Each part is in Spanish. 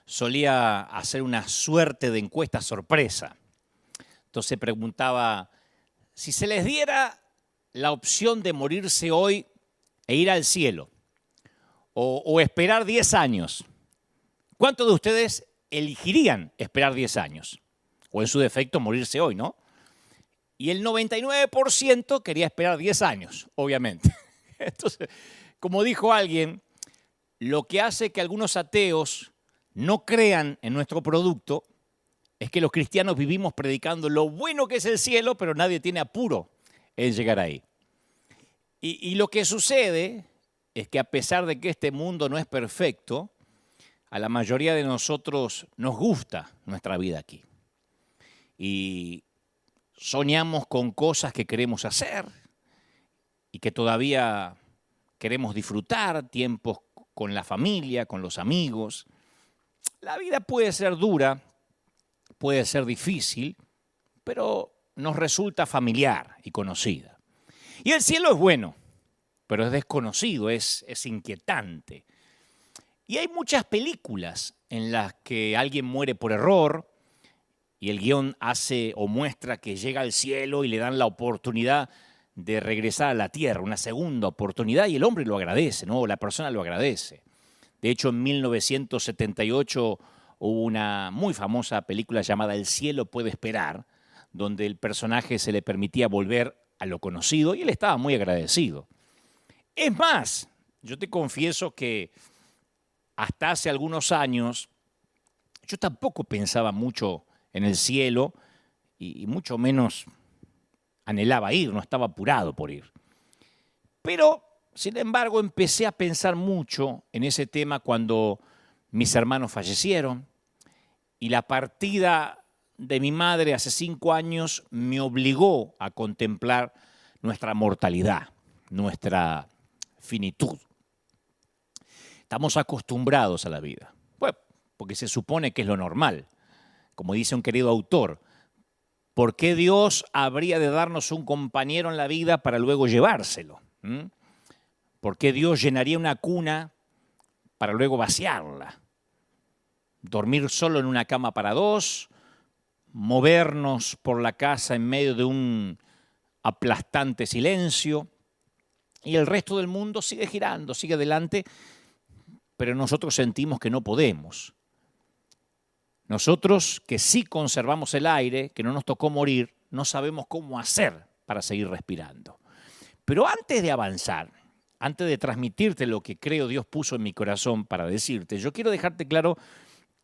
solía hacer una suerte de encuesta sorpresa. Entonces preguntaba, si se les diera la opción de morirse hoy e ir al cielo, o esperar 10 años, ¿cuántos de ustedes elegirían esperar 10 años? O en su defecto morirse hoy, ¿no? Y el 99% quería esperar 10 años, obviamente. Entonces, como dijo alguien, lo que hace que algunos ateos no crean en nuestro producto es que los cristianos vivimos predicando lo bueno que es el cielo, pero nadie tiene apuro en llegar ahí. Y lo que sucede es que a pesar de que este mundo no es perfecto, a la mayoría de nosotros nos gusta nuestra vida aquí. Y soñamos con cosas que queremos hacer y que todavía queremos disfrutar, tiempos con la familia, con los amigos. La vida puede ser dura, puede ser difícil, pero nos resulta familiar y conocida. Y el cielo es bueno, pero es desconocido, es inquietante. Y hay muchas películas en las que alguien muere por error y el guión hace o muestra que llega al cielo y le dan la oportunidad de regresar a la tierra, una segunda oportunidad, y el hombre lo agradece, ¿no? La persona lo agradece. De hecho, en 1978 hubo una muy famosa película llamada El cielo puede esperar, donde el personaje se le permitía volver a lo conocido y él estaba muy agradecido. Es más, yo te confieso que hasta hace algunos años yo tampoco pensaba mucho en el cielo y mucho menos anhelaba ir, no estaba apurado por ir. Pero, sin embargo, empecé a pensar mucho en ese tema cuando mis hermanos fallecieron y la partida de mi madre hace 5 años me obligó a contemplar nuestra mortalidad, nuestra finitud. Estamos acostumbrados a la vida, bueno, porque se supone que es lo normal. Como dice un querido autor, ¿por qué Dios habría de darnos un compañero en la vida para luego llevárselo? ¿Por qué Dios llenaría una cuna para luego vaciarla? Dormir solo en una cama para dos, movernos por la casa en medio de un aplastante silencio, y el resto del mundo sigue girando, sigue adelante, pero nosotros sentimos que no podemos. Nosotros que sí conservamos el aire, que no nos tocó morir, no sabemos cómo hacer para seguir respirando. Pero antes de avanzar, antes de transmitirte lo que creo Dios puso en mi corazón para decirte, yo quiero dejarte claro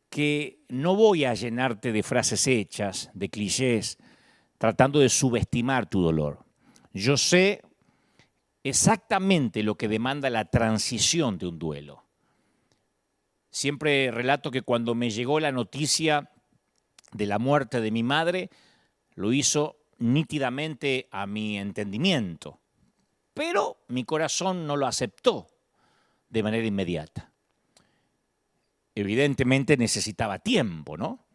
que no voy a llenarte de frases hechas, de clichés, tratando de subestimar tu dolor. Yo sé exactamente lo que demanda la transición de un duelo. Siempre relato que cuando me llegó la noticia de la muerte de mi madre, lo hizo nítidamente a mi entendimiento, pero mi corazón no lo aceptó de manera inmediata. Evidentemente necesitaba tiempo, ¿no?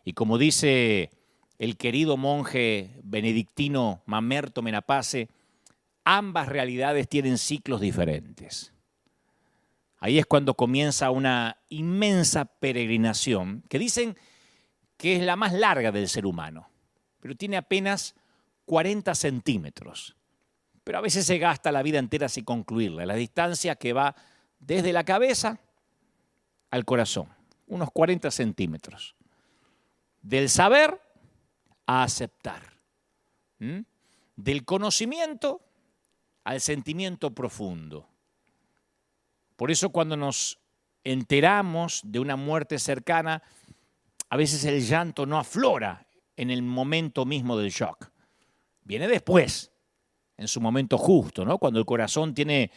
Y como dice el querido monje benedictino Mamerto Menapace, ambas realidades tienen ciclos diferentes. Ahí es cuando comienza una inmensa peregrinación que dicen que es la más larga del ser humano, pero tiene apenas 40 centímetros. Pero a veces se gasta la vida entera sin concluirla, la distancia que va desde la cabeza al corazón, unos 40 centímetros. Del saber a aceptar. Del conocimiento al sentimiento profundo. Por eso cuando nos enteramos de una muerte cercana, a veces el llanto no aflora en el momento mismo del shock. Viene después, en su momento justo, ¿no? Cuando el corazón tiene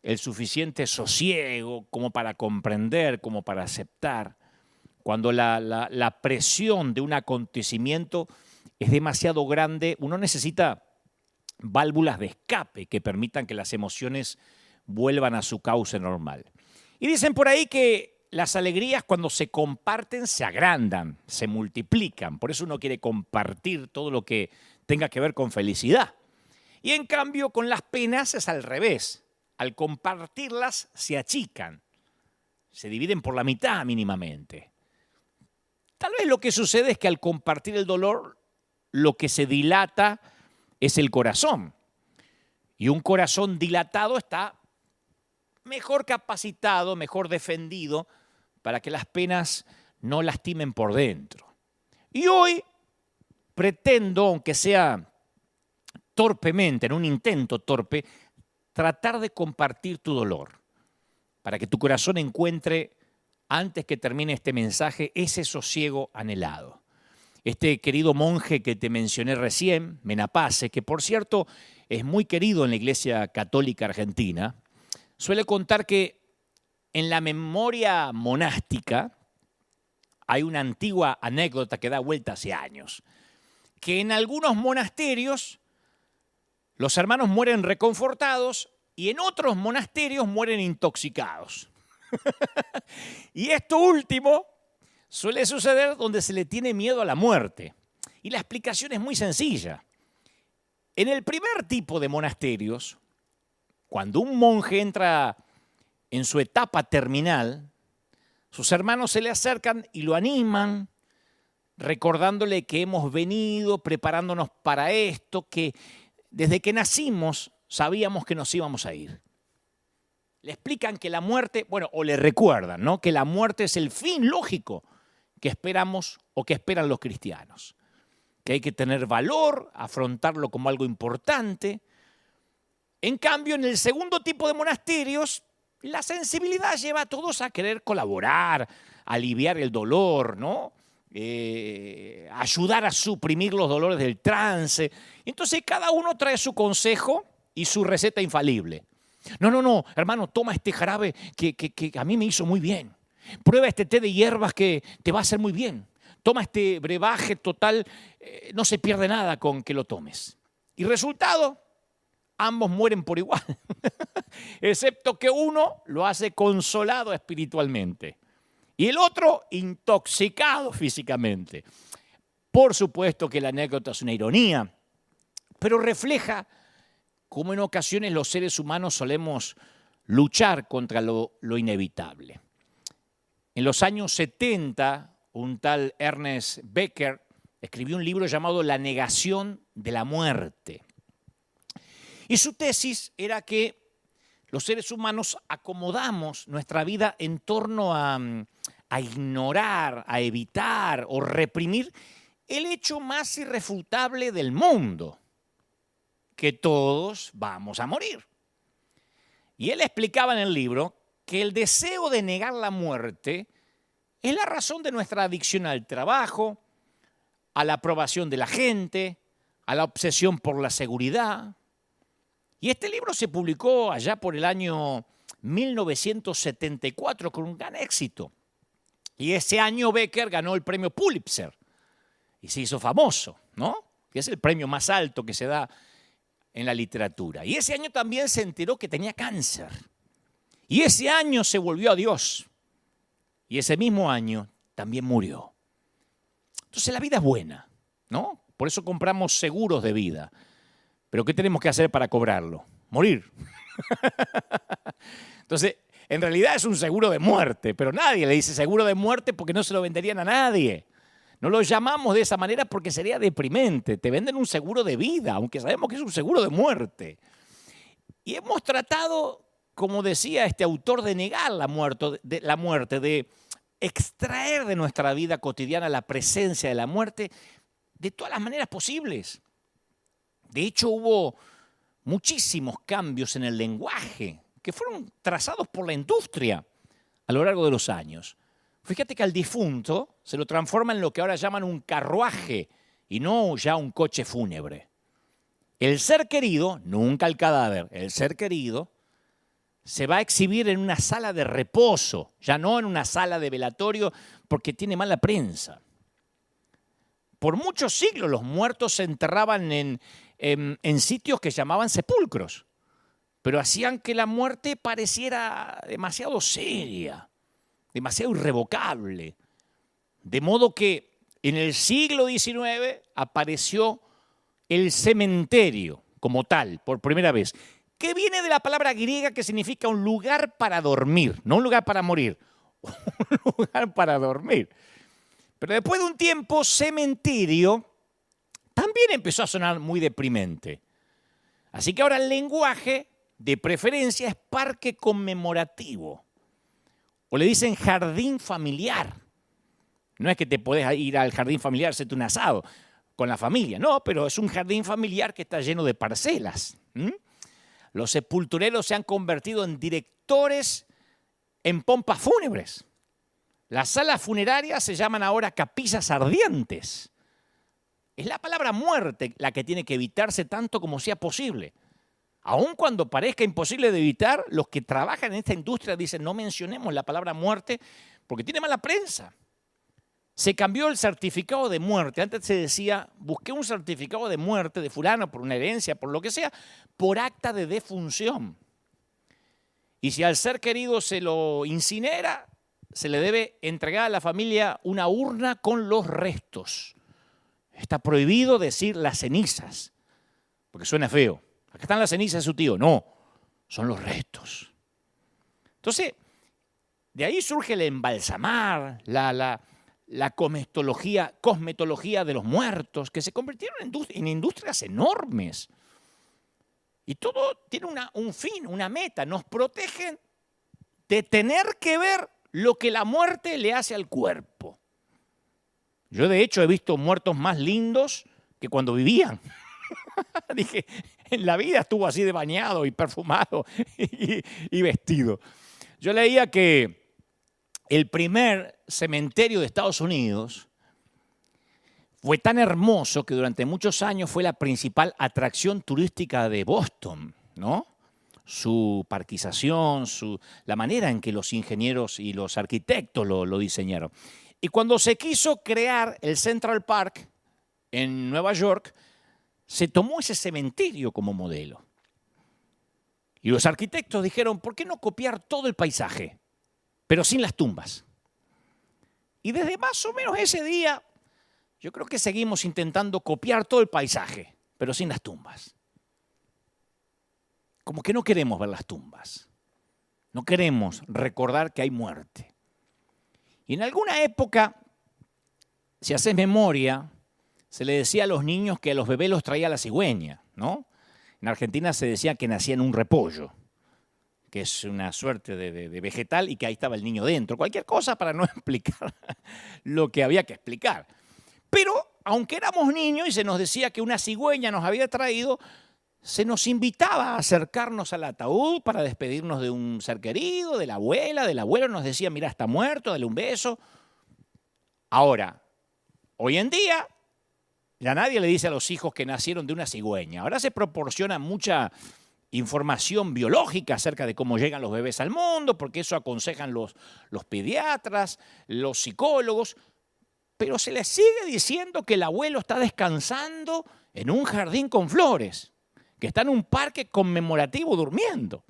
el suficiente sosiego como para comprender, como para aceptar. Cuando la presión de un acontecimiento es demasiado grande, uno necesita válvulas de escape que permitan que las emociones vuelvan a su cauce normal. Y dicen por ahí que las alegrías cuando se comparten se agrandan, se multiplican. Por eso uno quiere compartir todo lo que tenga que ver con felicidad. Y en cambio con las penas es al revés. Al compartirlas se achican, se dividen por la mitad mínimamente. Tal vez lo que sucede es que al compartir el dolor, lo que se dilata es el corazón. Y un corazón dilatado está mejor capacitado, mejor defendido para que las penas no lastimen por dentro. Y hoy pretendo, aunque sea torpemente, en un intento torpe, tratar de compartir tu dolor para que tu corazón encuentre, antes que termine este mensaje, ese sosiego anhelado. Este querido monje que te mencioné recién, Menapace, que por cierto es muy querido en la Iglesia Católica Argentina, suele contar que en la memoria monástica hay una antigua anécdota que da vuelta hace años, que en algunos monasterios los hermanos mueren reconfortados y en otros monasterios mueren intoxicados. Y esto último suele suceder donde se le tiene miedo a la muerte. Y la explicación es muy sencilla. En el primer tipo de monasterios, cuando un monje entra en su etapa terminal, sus hermanos se le acercan y lo animan, recordándole que hemos venido preparándonos para esto, que desde que nacimos sabíamos que nos íbamos a ir. Le explican que la muerte, o le recuerdan, ¿no?, que la muerte es el fin lógico que esperamos o que esperan los cristianos. Que hay que tener valor, afrontarlo como algo importante. En cambio, en el segundo tipo de monasterios, la sensibilidad lleva a todos a querer colaborar, aliviar el dolor, ¿no? Ayudar a suprimir los dolores del trance. Entonces cada uno trae su consejo y su receta infalible. No, hermano, toma este jarabe que a mí me hizo muy bien. Prueba este té de hierbas que te va a hacer muy bien. Toma este brebaje total, no se pierde nada con que lo tomes. Y resultado, ambos mueren por igual, excepto que uno lo hace consolado espiritualmente y el otro intoxicado físicamente. Por supuesto que la anécdota es una ironía, pero refleja cómo en ocasiones los seres humanos solemos luchar contra lo inevitable. En los años 70, un tal Ernest Becker escribió un libro llamado La negación de la muerte. Y su tesis era que los seres humanos acomodamos nuestra vida en torno a ignorar, a evitar o reprimir el hecho más irrefutable del mundo, que todos vamos a morir. Y él explicaba en el libro que el deseo de negar la muerte es la razón de nuestra adicción al trabajo, a la aprobación de la gente, a la obsesión por la seguridad. Y este libro se publicó allá por el año 1974 con un gran éxito. Y ese año Becker ganó el premio Pulitzer y se hizo famoso, ¿no? Que es el premio más alto que se da en la literatura. Y ese año también se enteró que tenía cáncer. Y ese año se volvió a Dios. Y ese mismo año también murió. Entonces la vida es buena, ¿no? Por eso compramos seguros de vida. Pero ¿qué tenemos que hacer para cobrarlo? Morir. Entonces, en realidad es un seguro de muerte, pero nadie le dice seguro de muerte porque no se lo venderían a nadie. No lo llamamos de esa manera porque sería deprimente. Te venden un seguro de vida, aunque sabemos que es un seguro de muerte. Y hemos tratado, como decía este autor, de negar la muerte, de extraer de nuestra vida cotidiana la presencia de la muerte de todas las maneras posibles. De hecho, hubo muchísimos cambios en el lenguaje que fueron trazados por la industria a lo largo de los años. Fíjate que al difunto se lo transforma en lo que ahora llaman un carruaje y no ya un coche fúnebre. El ser querido, nunca el cadáver, el ser querido, se va a exhibir en una sala de reposo, ya no en una sala de velatorio porque tiene mala prensa. Por muchos siglos los muertos se enterraban en sitios que llamaban sepulcros, pero hacían que la muerte pareciera demasiado seria, demasiado irrevocable. De modo que en el siglo XIX apareció el cementerio como tal, por primera vez, que viene de la palabra griega que significa un lugar para dormir, no un lugar para morir, un lugar para dormir. Pero después de un tiempo, cementerio también empezó a sonar muy deprimente. Así que ahora el lenguaje de preferencia es parque conmemorativo. O le dicen jardín familiar. No es que te podés ir al jardín familiar, hacerte un asado con la familia. No, pero es un jardín familiar que está lleno de parcelas. Los sepultureros se han convertido en directores en pompas fúnebres. Las salas funerarias se llaman ahora capillas ardientes. Es la palabra muerte la que tiene que evitarse tanto como sea posible. Aun cuando parezca imposible de evitar, los que trabajan en esta industria dicen no mencionemos la palabra muerte porque tiene mala prensa. Se cambió el certificado de muerte. Antes se decía, busqué un certificado de muerte de fulano por una herencia, por lo que sea, por acta de defunción. Y si al ser querido se lo incinera, se le debe entregar a la familia una urna con los restos. Está prohibido decir las cenizas, porque suena feo. Acá están las cenizas de su tío. No, son los restos. Entonces, de ahí surge el embalsamar, la cosmetología de los muertos, que se convirtieron en industrias enormes. Y todo tiene un fin, una meta. Nos protegen de tener que ver lo que la muerte le hace al cuerpo. Yo, de hecho, he visto muertos más lindos que cuando vivían. Dije, en la vida estuvo así de bañado y perfumado y vestido. Yo leía que el primer cementerio de Estados Unidos fue tan hermoso que durante muchos años fue la principal atracción turística de Boston, ¿no? Su parquización, la manera en que los ingenieros y los arquitectos lo diseñaron. Y cuando se quiso crear el Central Park en Nueva York, se tomó ese cementerio como modelo. Y los arquitectos dijeron, ¿por qué no copiar todo el paisaje, pero sin las tumbas? Y desde más o menos ese día, yo creo que seguimos intentando copiar todo el paisaje, pero sin las tumbas. Como que no queremos ver las tumbas. No queremos recordar que hay muerte. Y en alguna época, si haces memoria, se le decía a los niños que a los bebés los traía la cigüeña, ¿no? En Argentina se decía que nacía en un repollo, que es una suerte de vegetal y que ahí estaba el niño dentro. Cualquier cosa para no explicar lo que había que explicar. Pero, aunque éramos niños y se nos decía que una cigüeña nos había traído, se nos invitaba a acercarnos al ataúd para despedirnos de un ser querido, de la abuela, del abuelo. Nos decía, mira, está muerto, dale un beso. Ahora, hoy en día, ya nadie le dice a los hijos que nacieron de una cigüeña. Ahora se proporciona mucha información biológica acerca de cómo llegan los bebés al mundo, porque eso aconsejan los pediatras, los psicólogos, pero se les sigue diciendo que el abuelo está descansando en un jardín con flores, que está en un parque conmemorativo durmiendo.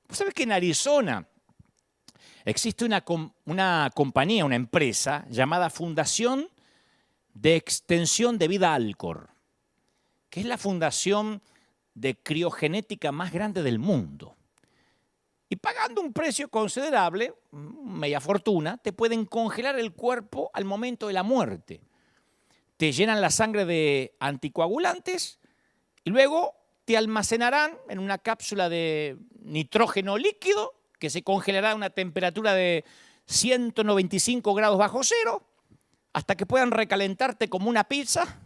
¿Sabes que en Arizona existe una compañía, una empresa llamada Fundación de Extensión de Vida Alcor, que es la fundación de criogenética más grande del mundo? Y pagando un precio considerable, media fortuna, te pueden congelar el cuerpo al momento de la muerte. Te llenan la sangre de anticoagulantes y luego te almacenarán en una cápsula de nitrógeno líquido que se congelará a una temperatura de 195 grados bajo cero hasta que puedan recalentarte como una pizza.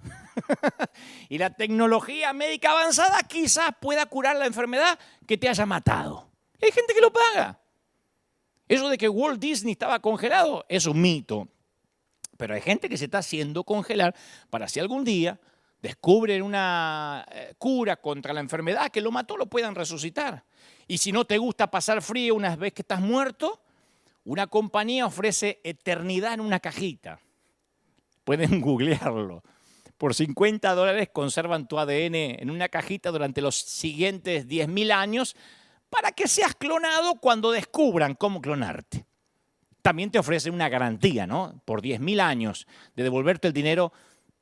Y la tecnología médica avanzada quizás pueda curar la enfermedad que te haya matado. Y hay gente que lo paga. Eso de que Walt Disney estaba congelado es un mito. Pero hay gente que se está haciendo congelar para si algún día descubren una cura contra la enfermedad que lo mató, lo puedan resucitar. Y si no te gusta pasar frío una vez que estás muerto, una compañía ofrece eternidad en una cajita. Pueden googlearlo. Por $50 conservan tu ADN en una cajita durante los siguientes 10.000 años para que seas clonado cuando descubran cómo clonarte. También te ofrecen una garantía, ¿no? Por 10.000 años de devolverte el dinero,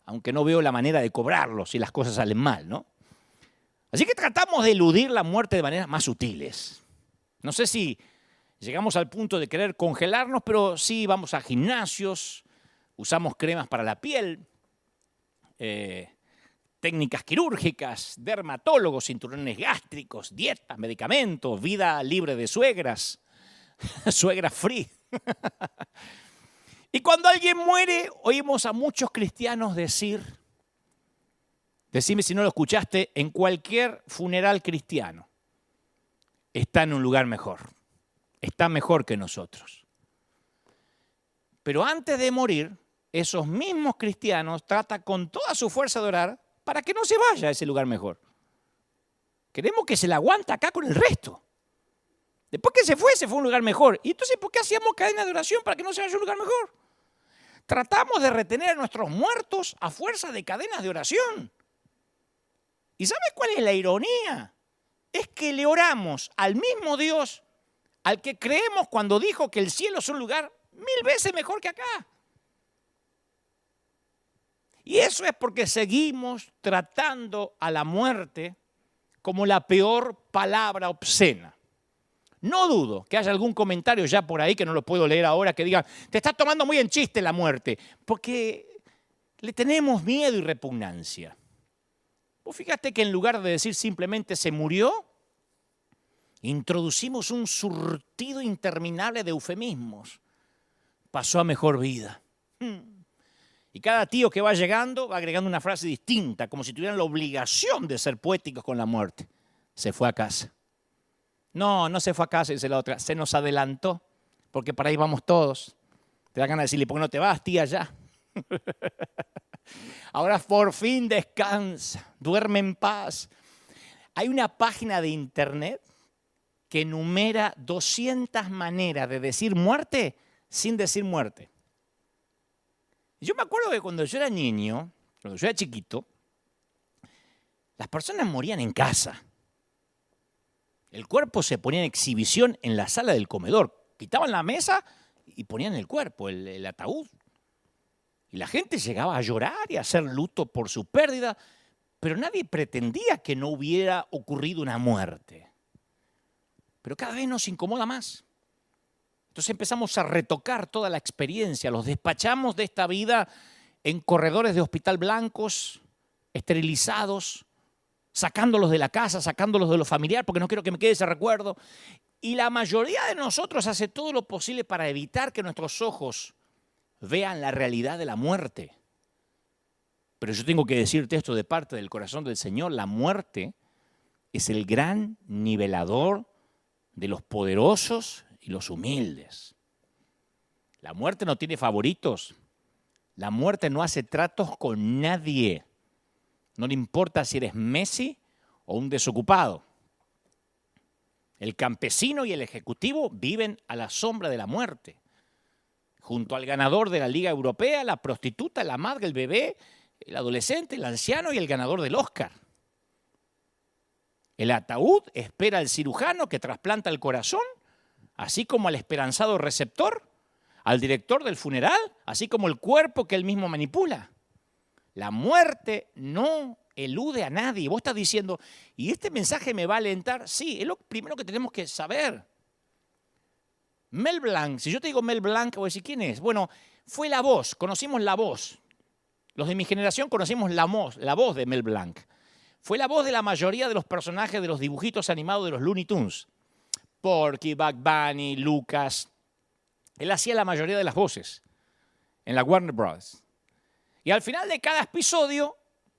aunque no veo la manera de cobrarlo si las cosas salen mal, ¿no? Así que tratamos de eludir la muerte de maneras más sutiles. No sé si Llegamos al punto de querer congelarnos, pero sí vamos a gimnasios, usamos cremas para la piel, técnicas quirúrgicas, dermatólogos, cinturones gástricos, dietas, medicamentos, vida libre de suegras, suegra free. Y cuando alguien muere, oímos a muchos cristianos decir, decime si no lo escuchaste, en cualquier funeral cristiano, está en un lugar mejor, está mejor que nosotros. Pero antes de morir, esos mismos cristianos tratan con toda su fuerza de orar para que no se vaya a ese lugar mejor. Queremos que se la aguante acá con el resto. Después que se fue a un lugar mejor. ¿Y entonces por qué hacíamos cadena de oración para que no se vaya a un lugar mejor? Tratamos de retener a nuestros muertos a fuerza de cadenas de oración. ¿Y sabes cuál es la ironía? Es que le oramos al mismo Dios al que creemos cuando dijo que el cielo es un lugar 1000 veces mejor que acá. Y eso es porque seguimos tratando a la muerte como la peor palabra obscena. No dudo que haya algún comentario ya por ahí, que no lo puedo leer ahora, que digan, te estás tomando muy en chiste la muerte, porque le tenemos miedo y repugnancia. Vos fíjate que en lugar de decir simplemente se murió, introducimos un surtido interminable de eufemismos. Pasó a mejor vida. Y cada tío que va llegando va agregando una frase distinta, como si tuvieran la obligación de ser poéticos con la muerte. Se fue a casa. No, no se fue a casa, dice la otra. Se nos adelantó, porque para ahí vamos todos. Te da ganas de decirle, ¿por qué no te vas, tía, ya? Ahora por fin descansa, duerme en paz. Hay una página de internet que enumera 200 maneras de decir muerte sin decir muerte. Yo me acuerdo que cuando yo era niño, cuando yo era chiquito, las personas morían en casa. El cuerpo se ponía en exhibición en la sala del comedor. Quitaban la mesa y ponían el cuerpo, el ataúd. Y la gente llegaba a llorar y a hacer luto por su pérdida, pero nadie pretendía que no hubiera ocurrido una muerte. Pero cada vez nos incomoda más. Entonces empezamos a retocar toda la experiencia, los despachamos de esta vida en corredores de hospital blancos, esterilizados, sacándolos de la casa, sacándolos de lo familiar, porque no quiero que me quede ese recuerdo. Y la mayoría de nosotros hace todo lo posible para evitar que nuestros ojos vean la realidad de la muerte. Pero yo tengo que decirte esto de parte del corazón del Señor, la muerte es el gran nivelador de los poderosos y los humildes. La muerte no tiene favoritos. La muerte no hace tratos con nadie. No le importa si eres Messi o un desocupado. El campesino y el ejecutivo viven a la sombra de la muerte. Junto al ganador de la Liga Europea, la prostituta, la madre, el bebé, el adolescente, el anciano y el ganador del Oscar. El ataúd espera al cirujano que trasplanta el corazón, así como al esperanzado receptor, al director del funeral, así como el cuerpo que él mismo manipula. La muerte no elude a nadie. Vos estás diciendo, ¿y este mensaje me va a alentar? Sí, es lo primero que tenemos que saber. Mel Blanc, si yo te digo Mel Blanc, voy a decir, ¿quién es? Bueno, fue La Voz, conocimos La Voz. Los de mi generación conocimos la voz de Mel Blanc. Fue la voz de la mayoría de los personajes de los dibujitos animados de los Looney Tunes. Porky, Bugs Bunny, Lucas. Él hacía la mayoría de las voces en la Warner Bros. Y al final de cada episodio,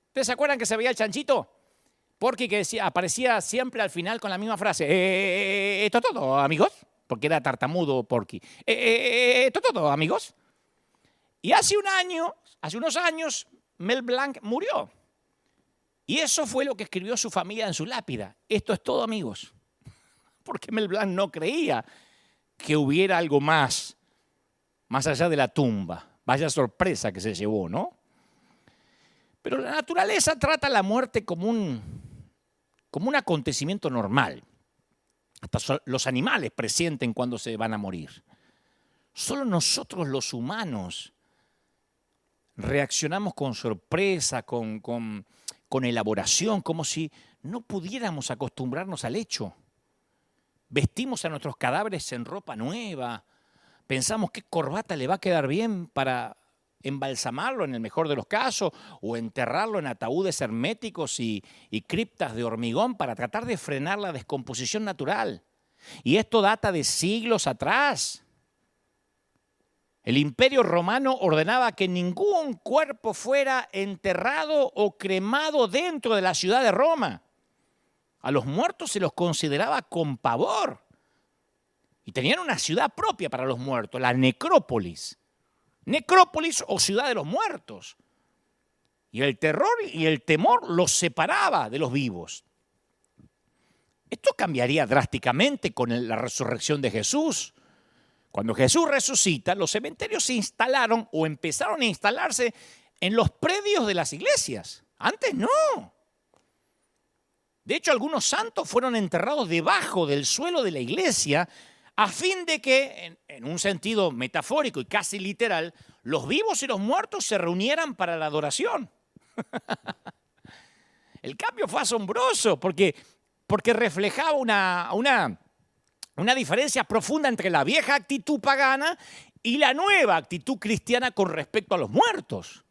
¿ustedes se acuerdan que se veía el chanchito? Porky que decía, aparecía siempre al final con la misma frase. ¿Esto todo, amigos? Porque era tartamudo Porky. ¿Esto todo, amigos? Y hace unos años, Mel Blanc murió. Y eso fue lo que escribió su familia en su lápida. Esto es todo, amigos. Porque Mel Blanc no creía que hubiera algo más allá de la tumba. Vaya sorpresa que se llevó, ¿no? Pero la naturaleza trata la muerte como un acontecimiento normal. Hasta los animales presienten cuando se van a morir. Solo nosotros los humanos reaccionamos con sorpresa, con elaboración, como si no pudiéramos acostumbrarnos al hecho. vestimos a nuestros cadáveres en ropa nueva, pensamos qué corbata le va a quedar bien para embalsamarlo en el mejor de los casos o enterrarlo en ataúdes herméticos y criptas de hormigón para tratar de frenar la descomposición natural. Y esto data de siglos atrás. El Imperio Romano ordenaba que ningún cuerpo fuera enterrado o cremado dentro de la ciudad de Roma. A los muertos se los consideraba con pavor. Y tenían una ciudad propia para los muertos, la necrópolis. Necrópolis o ciudad de los muertos. Y el terror y el temor los separaba de los vivos. Esto cambiaría drásticamente con la resurrección de Jesús. Cuando Jesús resucita, los cementerios se instalaron o empezaron a instalarse en los predios de las iglesias. Antes no. De hecho, algunos santos fueron enterrados debajo del suelo de la iglesia a fin de que, en un sentido metafórico y casi literal, los vivos y los muertos se reunieran para la adoración. El cambio fue asombroso porque reflejaba una diferencia profunda entre la vieja actitud pagana y la nueva actitud cristiana con respecto a los muertos.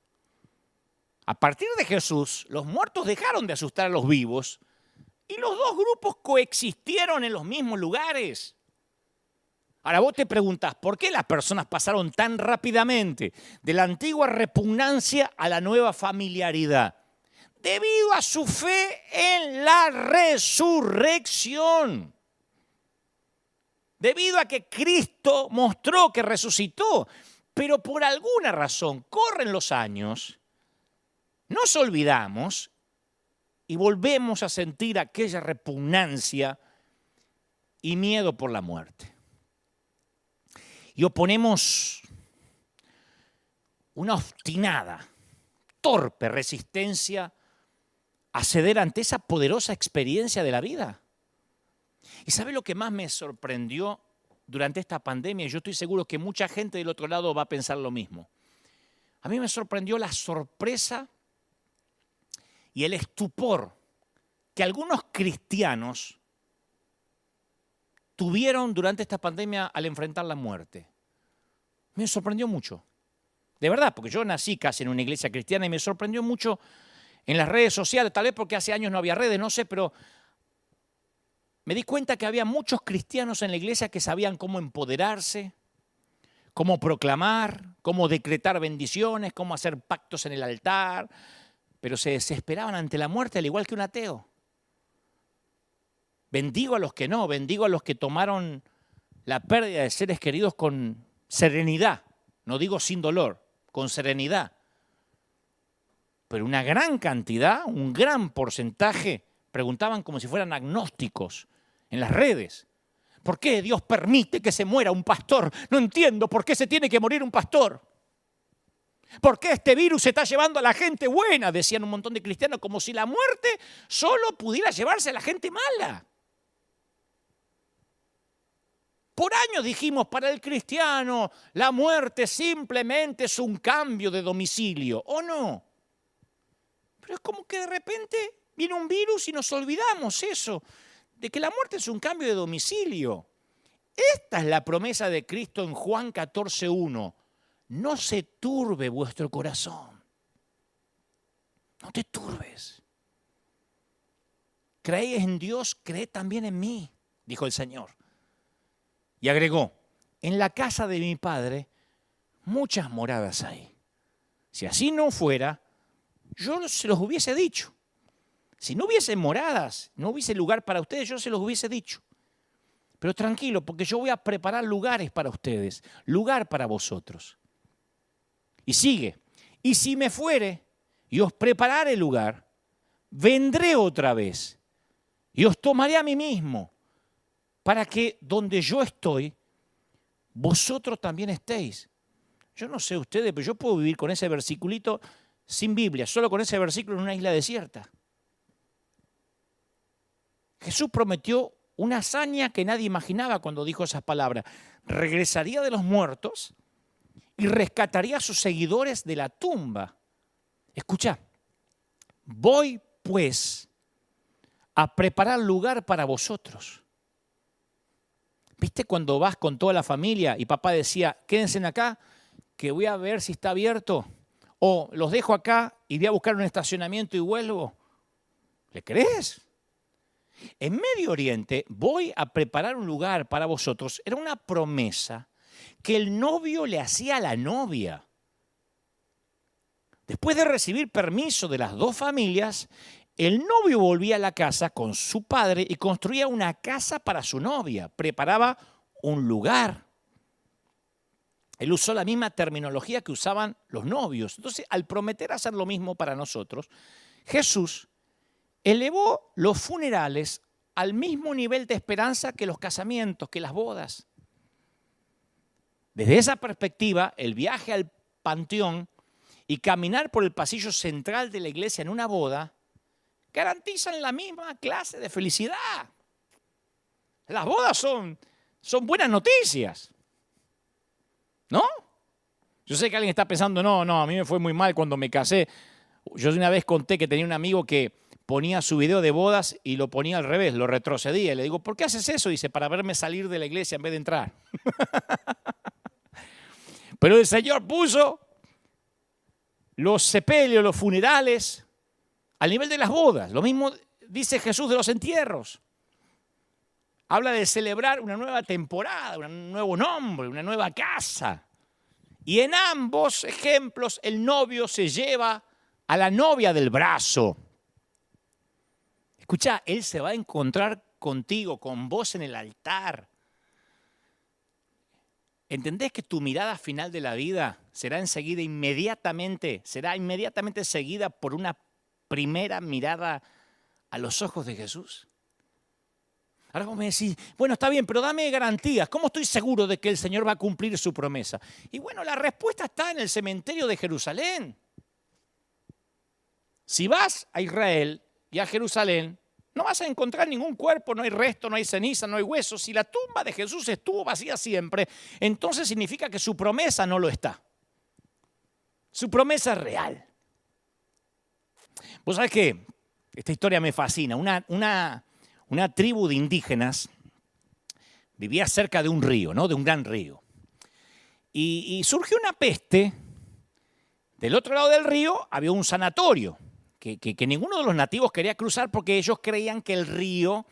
A partir de Jesús, los muertos dejaron de asustar a los vivos y los dos grupos coexistieron en los mismos lugares. Ahora vos te preguntás, ¿por qué las personas pasaron tan rápidamente de la antigua repugnancia a la nueva familiaridad? Debido a su fe en la resurrección. Debido a que Cristo mostró que resucitó, pero por alguna razón corren los años, nos olvidamos y volvemos a sentir aquella repugnancia y miedo por la muerte. Y oponemos una obstinada, torpe resistencia a ceder ante esa poderosa experiencia de la vida. ¿Y sabe lo que más me sorprendió durante esta pandemia? Yo estoy seguro que mucha gente del otro lado va a pensar lo mismo. A mí me sorprendió la sorpresa y el estupor que algunos cristianos tuvieron durante esta pandemia al enfrentar la muerte. Me sorprendió mucho. De verdad, porque yo nací casi en una iglesia cristiana y me sorprendió mucho en las redes sociales, tal vez porque hace años no había redes, no sé, pero me di cuenta que había muchos cristianos en la iglesia que sabían cómo empoderarse, cómo proclamar, cómo decretar bendiciones, cómo hacer pactos en el altar, pero se desesperaban ante la muerte al igual que un ateo. Bendigo a los que no, bendigo a los que tomaron la pérdida de seres queridos con serenidad, no digo sin dolor, con serenidad. Pero una gran cantidad, un gran porcentaje, preguntaban como si fueran agnósticos en las redes. ¿Por qué Dios permite que se muera un pastor? No entiendo por qué se tiene que morir un pastor. ¿Por qué este virus se está llevando a la gente buena? Decían un montón de cristianos, como si la muerte solo pudiera llevarse a la gente mala. Por años dijimos, para el cristiano, la muerte simplemente es un cambio de domicilio, ¿o no? Pero es como que de repente viene un virus y nos olvidamos eso, de que la muerte es un cambio de domicilio. Esta es la promesa de Cristo en Juan 14:1. No se turbe vuestro corazón. No te turbes. Creéis en Dios, creed también en mí, dijo el Señor. Y agregó, en la casa de mi Padre muchas moradas hay. Si así no fuera, yo se los hubiese dicho. Si no hubiese moradas, no hubiese lugar para ustedes, yo se los hubiese dicho. Pero tranquilo, porque yo voy a preparar lugares para ustedes, lugar para vosotros. Y sigue, y si me fuere y os preparare lugar, vendré otra vez y os tomaré a mí mismo, para que donde yo estoy, vosotros también estéis. Yo no sé ustedes, pero yo puedo vivir con ese versiculito sin Biblia, solo con ese versículo en una isla desierta. Jesús prometió una hazaña que nadie imaginaba cuando dijo esas palabras. Regresaría de los muertos y rescataría a sus seguidores de la tumba. Escucha, voy pues a preparar lugar para vosotros. ¿Viste cuando vas con toda la familia y papá decía, quédense acá, que voy a ver si está abierto? O los dejo acá y voy a buscar un estacionamiento y vuelvo. ¿Le crees? En Medio Oriente voy a preparar un lugar para vosotros. Era una promesa que el novio le hacía a la novia. Después de recibir permiso de las dos familias, el novio volvía a la casa con su padre y construía una casa para su novia. Preparaba un lugar. Él usó la misma terminología que usaban los novios. Entonces, al prometer hacer lo mismo para nosotros, Jesús elevó los funerales al mismo nivel de esperanza que los casamientos, que las bodas. Desde esa perspectiva, el viaje al panteón y caminar por el pasillo central de la iglesia en una boda garantizan la misma clase de felicidad. Las bodas son buenas noticias, ¿no? Yo sé que alguien está pensando, no, a mí me fue muy mal cuando me casé. Yo una vez conté que tenía un amigo que ponía su video de bodas y lo ponía al revés, lo retrocedía. Y le digo, ¿por qué haces eso? Dice, para verme salir de la iglesia en vez de entrar. Pero el Señor puso los sepelios, los funerales, al nivel de las bodas. Lo mismo dice Jesús de los entierros. Habla de celebrar una nueva temporada, un nuevo nombre, una nueva casa. Y en ambos ejemplos el novio se lleva a la novia del brazo. Escucha, Él se va a encontrar contigo, con vos en el altar. ¿Entendés que tu mirada final de la vida será inmediatamente seguida por una primera mirada a los ojos de Jesús? Ahora vos me decís, bueno, está bien, pero dame garantías. ¿Cómo estoy seguro de que el Señor va a cumplir su promesa? Y bueno, la respuesta está en el cementerio de Jerusalén. Si vas a Israel y a Jerusalén, no vas a encontrar ningún cuerpo, no hay resto, no hay ceniza, no hay huesos. Si la tumba de Jesús estuvo vacía siempre, entonces significa que su promesa no lo está. Su promesa es real. Vos sabés que esta historia me fascina. Una tribu de indígenas vivía cerca de un río, ¿no? De un gran río. Y surgió una peste. Del otro lado del río había un sanatorio que ninguno de los nativos quería cruzar porque ellos creían que el río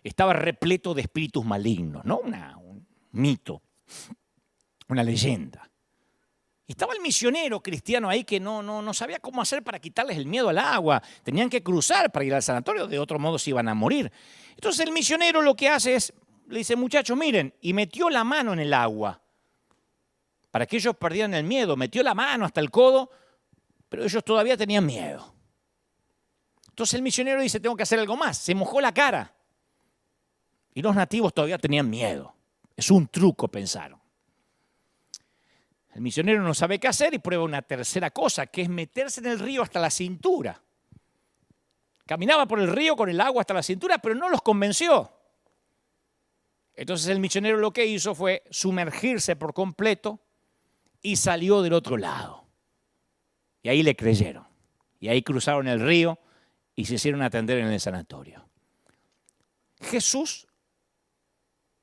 estaba repleto de espíritus malignos, ¿no? Un mito, una leyenda. Y estaba el misionero cristiano ahí que no sabía cómo hacer para quitarles el miedo al agua. Tenían que cruzar para ir al sanatorio, de otro modo se iban a morir. Entonces el misionero lo que hace es, le dice, muchachos, miren, y metió la mano en el agua para que ellos perdieran el miedo. Metió la mano hasta el codo, pero ellos todavía tenían miedo. Entonces el misionero dice, tengo que hacer algo más. Se mojó la cara. Y los nativos todavía tenían miedo. Es un truco, pensaron. El misionero no sabe qué hacer y prueba una tercera cosa, que es meterse en el río hasta la cintura. Caminaba por el río con el agua hasta la cintura, pero no los convenció. Entonces el misionero lo que hizo fue sumergirse por completo y salió del otro lado. Y ahí le creyeron. Y ahí cruzaron el río y se hicieron atender en el sanatorio. Jesús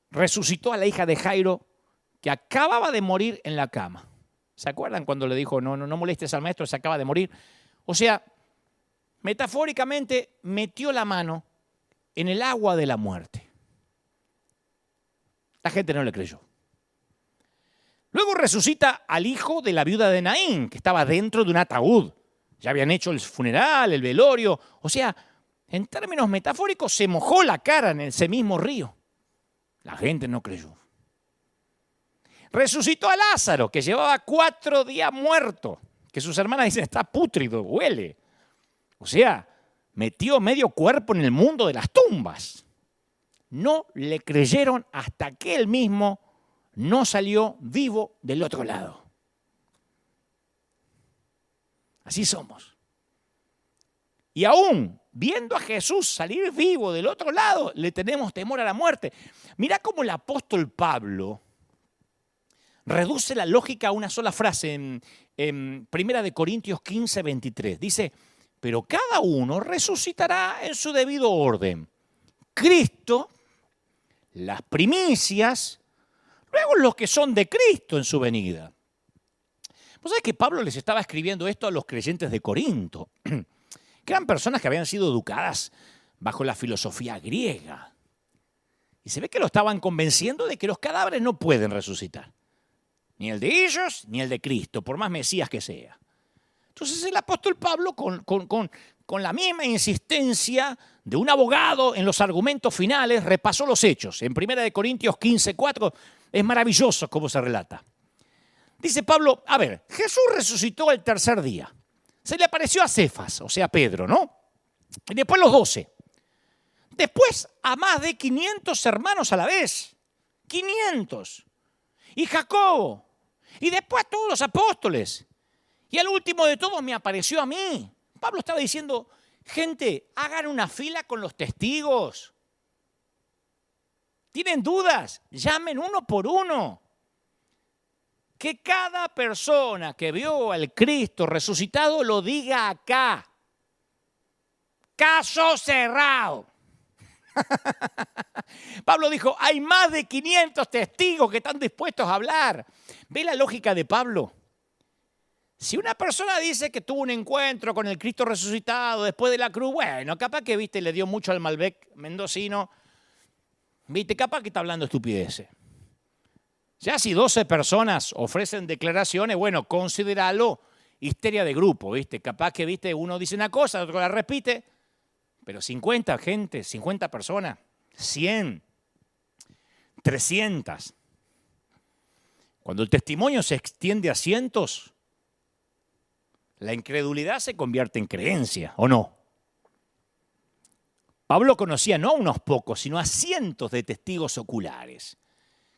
resucitó a la hija de Jairo, que acababa de morir en la cama. ¿Se acuerdan cuando le dijo, no molestes al maestro, se acaba de morir? O sea, metafóricamente metió la mano en el agua de la muerte. La gente no le creyó. Luego resucita al hijo de la viuda de Naín, que estaba dentro de un ataúd. Ya habían hecho el funeral, el velorio. O sea, en términos metafóricos, se mojó la cara en ese mismo río. La gente no creyó. Resucitó a Lázaro, que llevaba 4 días muerto, que sus hermanas dicen, está pútrido, huele. O sea, metió medio cuerpo en el mundo de las tumbas. No le creyeron hasta que él mismo no salió vivo del otro lado. Así somos. Y aún viendo a Jesús salir vivo del otro lado, le tenemos temor a la muerte. Mirá cómo el apóstol Pablo reduce la lógica a una sola frase en 1 Corintios 15, 23. Dice, pero cada uno resucitará en su debido orden. Cristo, las primicias, luego los que son de Cristo en su venida. ¿Vos sabés que Pablo les estaba escribiendo esto a los creyentes de Corinto? Que eran personas que habían sido educadas bajo la filosofía griega. Y se ve que lo estaban convenciendo de que los cadáveres no pueden resucitar. Ni el de ellos, ni el de Cristo, por más Mesías que sea. Entonces el apóstol Pablo, con la misma insistencia de un abogado en los argumentos finales, repasó los hechos. En 1 Corintios 15:4 es maravilloso cómo se relata. Dice Pablo, a ver, Jesús resucitó el tercer día. Se le apareció a Cefas, o sea, Pedro, ¿no? Y después los 12. Después a más de 500 hermanos a la vez. 500. Y Jacobo. Y después a todos los apóstoles. Y al último de todos me apareció a mí. Pablo estaba diciendo, gente, hagan una fila con los testigos. ¿Tienen dudas? Llamen uno por uno. Que cada persona que vio al Cristo resucitado lo diga acá. Caso cerrado. Pablo dijo, hay más de 500 testigos que están dispuestos a hablar. ¿Ve la lógica de Pablo? Si una persona dice que tuvo un encuentro con el Cristo resucitado después de la cruz, bueno, capaz que, viste, le dio mucho al Malbec mendocino, viste, capaz que está hablando estupideces. Ya si 12 personas ofrecen declaraciones, bueno, considéralo histeria de grupo, viste, capaz que, viste, uno dice una cosa, otro la repite, pero 50 gente, 50 personas, 100, 300. Cuando el testimonio se extiende a cientos, la incredulidad se convierte en creencia, ¿o no? Pablo conocía no a unos pocos, sino a cientos de testigos oculares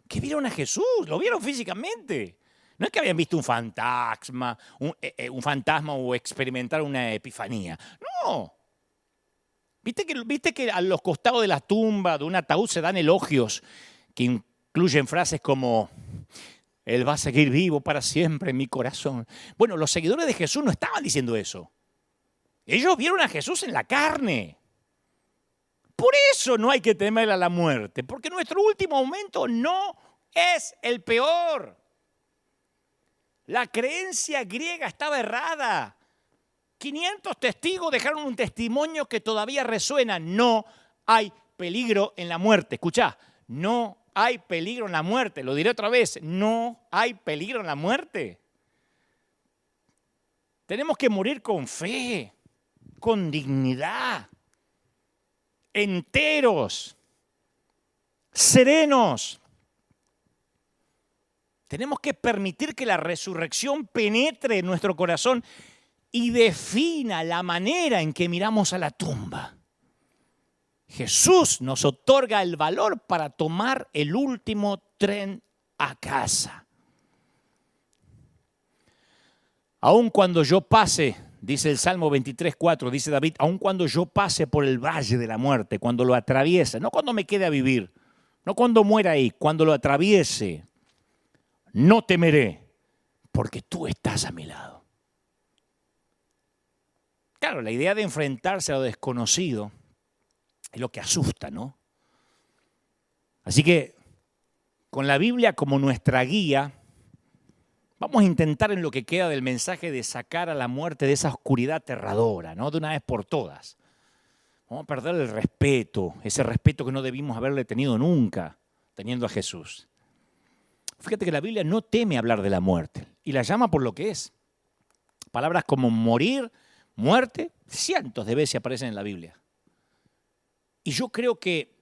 que vieron a Jesús, lo vieron físicamente. No es que habían visto un fantasma o experimentaron una epifanía. No. ¿Viste que a los costados de la tumba, de un ataúd, se dan elogios que incluyen frases como Él va a seguir vivo para siempre en mi corazón? Bueno, los seguidores de Jesús no estaban diciendo eso. Ellos vieron a Jesús en la carne. Por eso no hay que temer a la muerte, porque nuestro último momento no es el peor. La creencia griega estaba errada. 500 testigos dejaron un testimonio que todavía resuena. No hay peligro en la muerte. Escuchá, no hay peligro en la muerte. Lo diré otra vez, no hay peligro en la muerte. Tenemos que morir con fe, con dignidad, enteros, serenos. Tenemos que permitir que la resurrección penetre en nuestro corazón y defina la manera en que miramos a la tumba. Jesús nos otorga el valor para tomar el último tren a casa. Aun cuando yo pase, dice el Salmo 23:4, dice David, aun cuando yo pase por el valle de la muerte, cuando lo atraviese, no cuando me quede a vivir, no cuando muera ahí, cuando lo atraviese, no temeré, porque tú estás a mi lado. Claro, la idea de enfrentarse a lo desconocido es lo que asusta, ¿no? Así que, con la Biblia como nuestra guía, vamos a intentar en lo que queda del mensaje de sacar a la muerte de esa oscuridad aterradora, ¿no? De una vez por todas. Vamos a perder el respeto, ese respeto que no debimos haberle tenido nunca, teniendo a Jesús. Fíjate que la Biblia no teme hablar de la muerte y la llama por lo que es. Palabras como morir, muerte, cientos de veces aparecen en la Biblia. Y yo creo que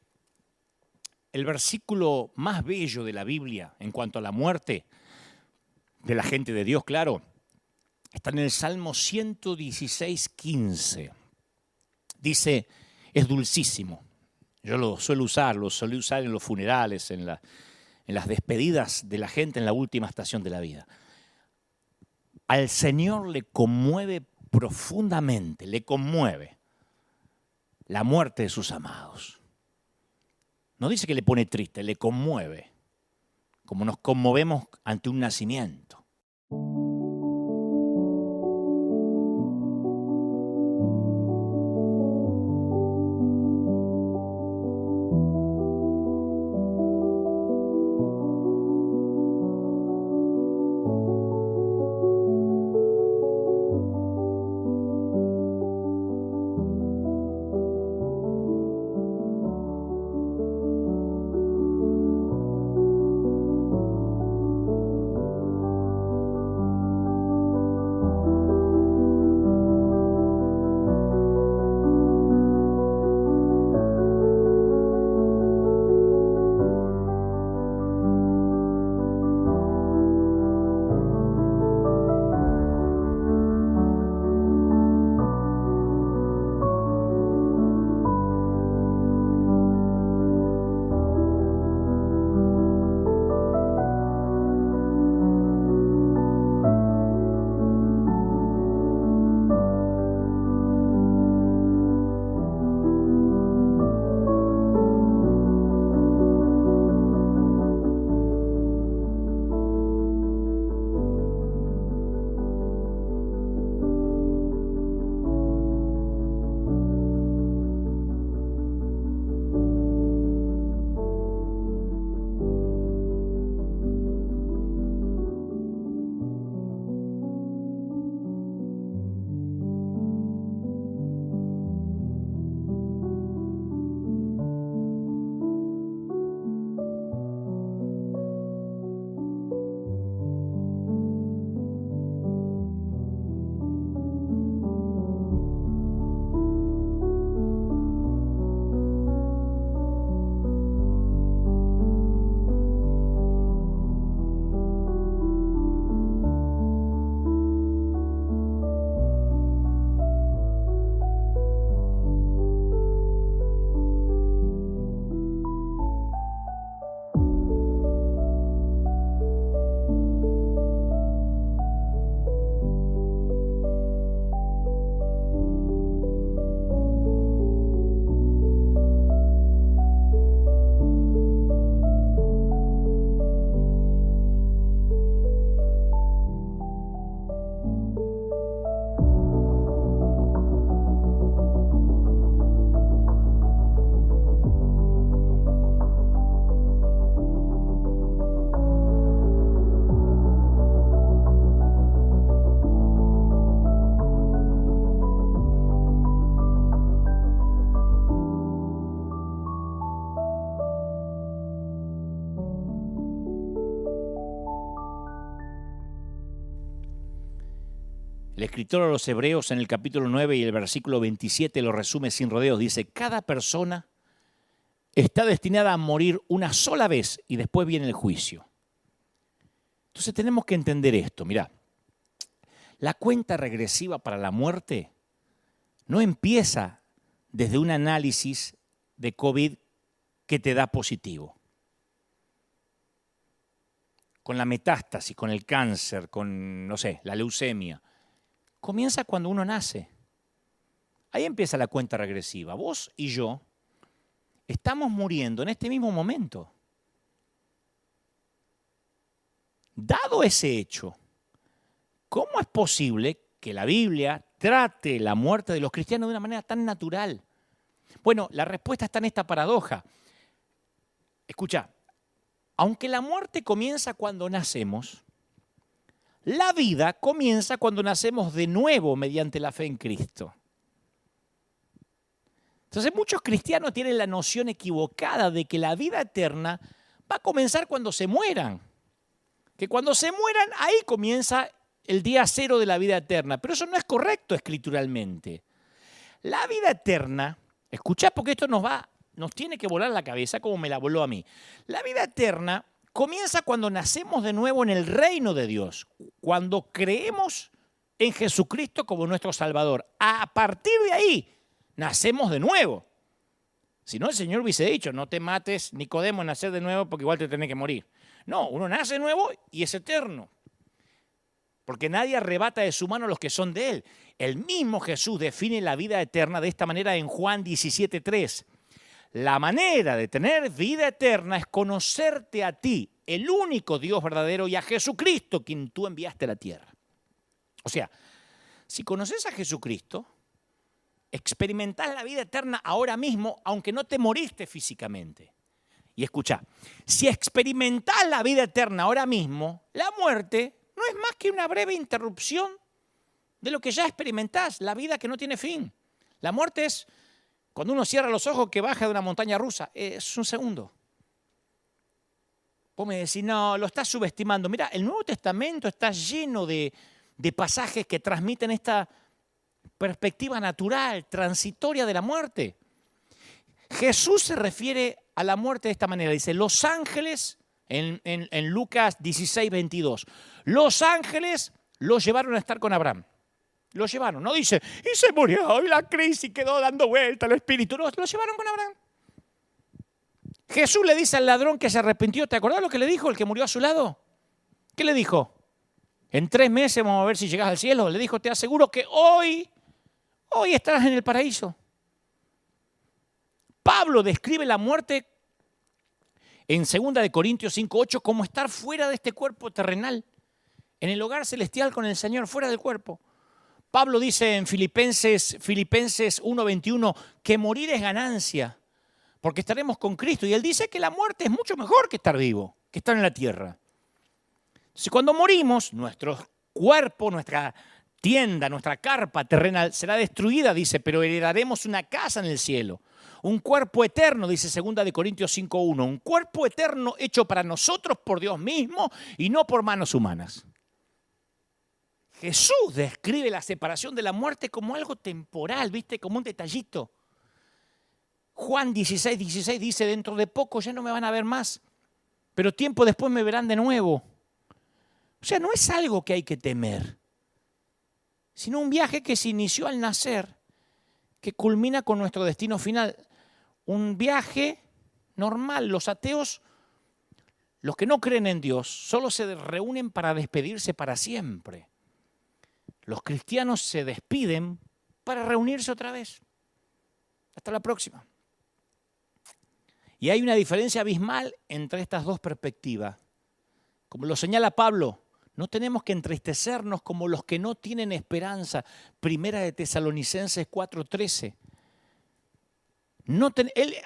el versículo más bello de la Biblia en cuanto a la muerte de la gente de Dios, claro, está en el Salmo 116:15. Dice, es dulcísimo. Yo lo solía usar en los funerales, en las despedidas de la gente en la última estación de la vida. Al Señor le conmueve profundamente, le conmueve la muerte de sus amados. No dice que le pone triste, le conmueve, como nos conmovemos ante un nacimiento. El escritor a los Hebreos en el capítulo 9 y el versículo 27 lo resume sin rodeos. Dice, cada persona está destinada a morir una sola vez y después viene el juicio. Entonces tenemos que entender esto. Mirá, la cuenta regresiva para la muerte no empieza desde un análisis de COVID que te da positivo. Con la metástasis, con el cáncer, con, no sé, la leucemia. Comienza cuando uno nace. Ahí empieza la cuenta regresiva. Vos y yo estamos muriendo en este mismo momento. Dado ese hecho, ¿cómo es posible que la Biblia trate la muerte de los cristianos de una manera tan natural? Bueno, la respuesta está en esta paradoja. Escucha, aunque la muerte comienza cuando nacemos, la vida comienza cuando nacemos de nuevo mediante la fe en Cristo. Entonces muchos cristianos tienen la noción equivocada de que la vida eterna va a comenzar cuando se mueran. Que cuando se mueran, ahí comienza el día cero de la vida eterna. Pero eso no es correcto escrituralmente. La vida eterna, escuchá porque esto nos tiene que volar la cabeza como me la voló a mí. La vida eterna comienza cuando nacemos de nuevo en el reino de Dios, cuando creemos en Jesucristo como nuestro Salvador. A partir de ahí, nacemos de nuevo. Si no, el Señor hubiese dicho, no te mates, Nicodemo, nacer de nuevo porque igual te tenés que morir. No, uno nace de nuevo y es eterno. Porque nadie arrebata de su mano los que son de Él. El mismo Jesús define la vida eterna de esta manera en Juan 17:3. La manera de tener vida eterna es conocerte a ti, el único Dios verdadero, y a Jesucristo, quien tú enviaste a la tierra. O sea, si conoces a Jesucristo, experimentás la vida eterna ahora mismo, aunque no te moriste físicamente. Y escucha, si experimentás la vida eterna ahora mismo, la muerte no es más que una breve interrupción de lo que ya experimentás, la vida que no tiene fin. La muerte es cuando uno cierra los ojos que baja de una montaña rusa. Es un segundo. Vos me decís, no, lo estás subestimando. Mira, el Nuevo Testamento está lleno de pasajes que transmiten esta perspectiva natural, transitoria de la muerte. Jesús se refiere a la muerte de esta manera. Dice, los ángeles, en Lucas 16:22, los ángeles los llevaron a estar con Abraham. Lo llevaron, no dice, y se murió, y la crisis quedó dando vuelta el espíritu. No, lo llevaron con Abraham. Jesús le dice al ladrón que se arrepintió. ¿Te acordás lo que le dijo el que murió a su lado? ¿Qué le dijo? En 3 meses vamos a ver si llegas al cielo. Le dijo, te aseguro que hoy estarás en el paraíso. Pablo describe la muerte en 2 Corintios 5:8 como estar fuera de este cuerpo terrenal, en el hogar celestial con el Señor, fuera del cuerpo. Pablo dice en Filipenses 1:21 que morir es ganancia, porque estaremos con Cristo. Y él dice que la muerte es mucho mejor que estar vivo, que estar en la tierra. Entonces, cuando morimos, nuestro cuerpo, nuestra tienda, nuestra carpa terrenal será destruida, dice, pero heredaremos una casa en el cielo. Un cuerpo eterno, dice 2 Corintios 5:1, un cuerpo eterno hecho para nosotros por Dios mismo y no por manos humanas. Jesús describe la separación de la muerte como algo temporal, ¿viste? Como un detallito. Juan 16:16 dice, dentro de poco ya no me van a ver más, pero tiempo después me verán de nuevo. O sea, no es algo que hay que temer, sino un viaje que se inició al nacer, que culmina con nuestro destino final. Un viaje normal. Los ateos, los que no creen en Dios, solo se reúnen para despedirse para siempre. Los cristianos se despiden para reunirse otra vez. Hasta la próxima. Y hay una diferencia abismal entre estas dos perspectivas. Como lo señala Pablo, no tenemos que entristecernos como los que no tienen esperanza. 1 Tesalonicenses 4:13.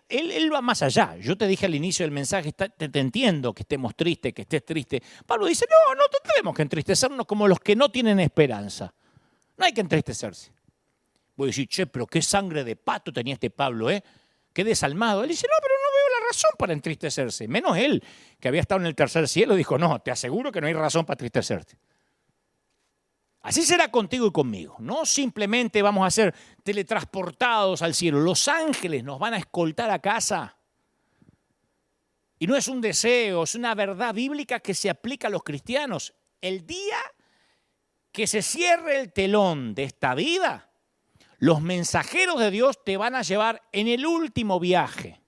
Él va más allá. Yo te dije al inicio del mensaje, te entiendo que estemos tristes, que estés triste. Pablo dice, no tenemos que entristecernos como los que no tienen esperanza. No hay que entristecerse. Voy a decir, che, pero qué sangre de pato tenía este Pablo, ¿eh? Qué desalmado. Él dice, no, pero no veo la razón para entristecerse. Menos él, que había estado en el tercer cielo, dijo, no, te aseguro que no hay razón para entristecerte. Así será contigo y conmigo. No simplemente vamos a ser teletransportados al cielo. Los ángeles nos van a escoltar a casa. Y no es un deseo, es una verdad bíblica que se aplica a los cristianos. El día que se cierre el telón de esta vida, los mensajeros de Dios te van a llevar en el último viaje.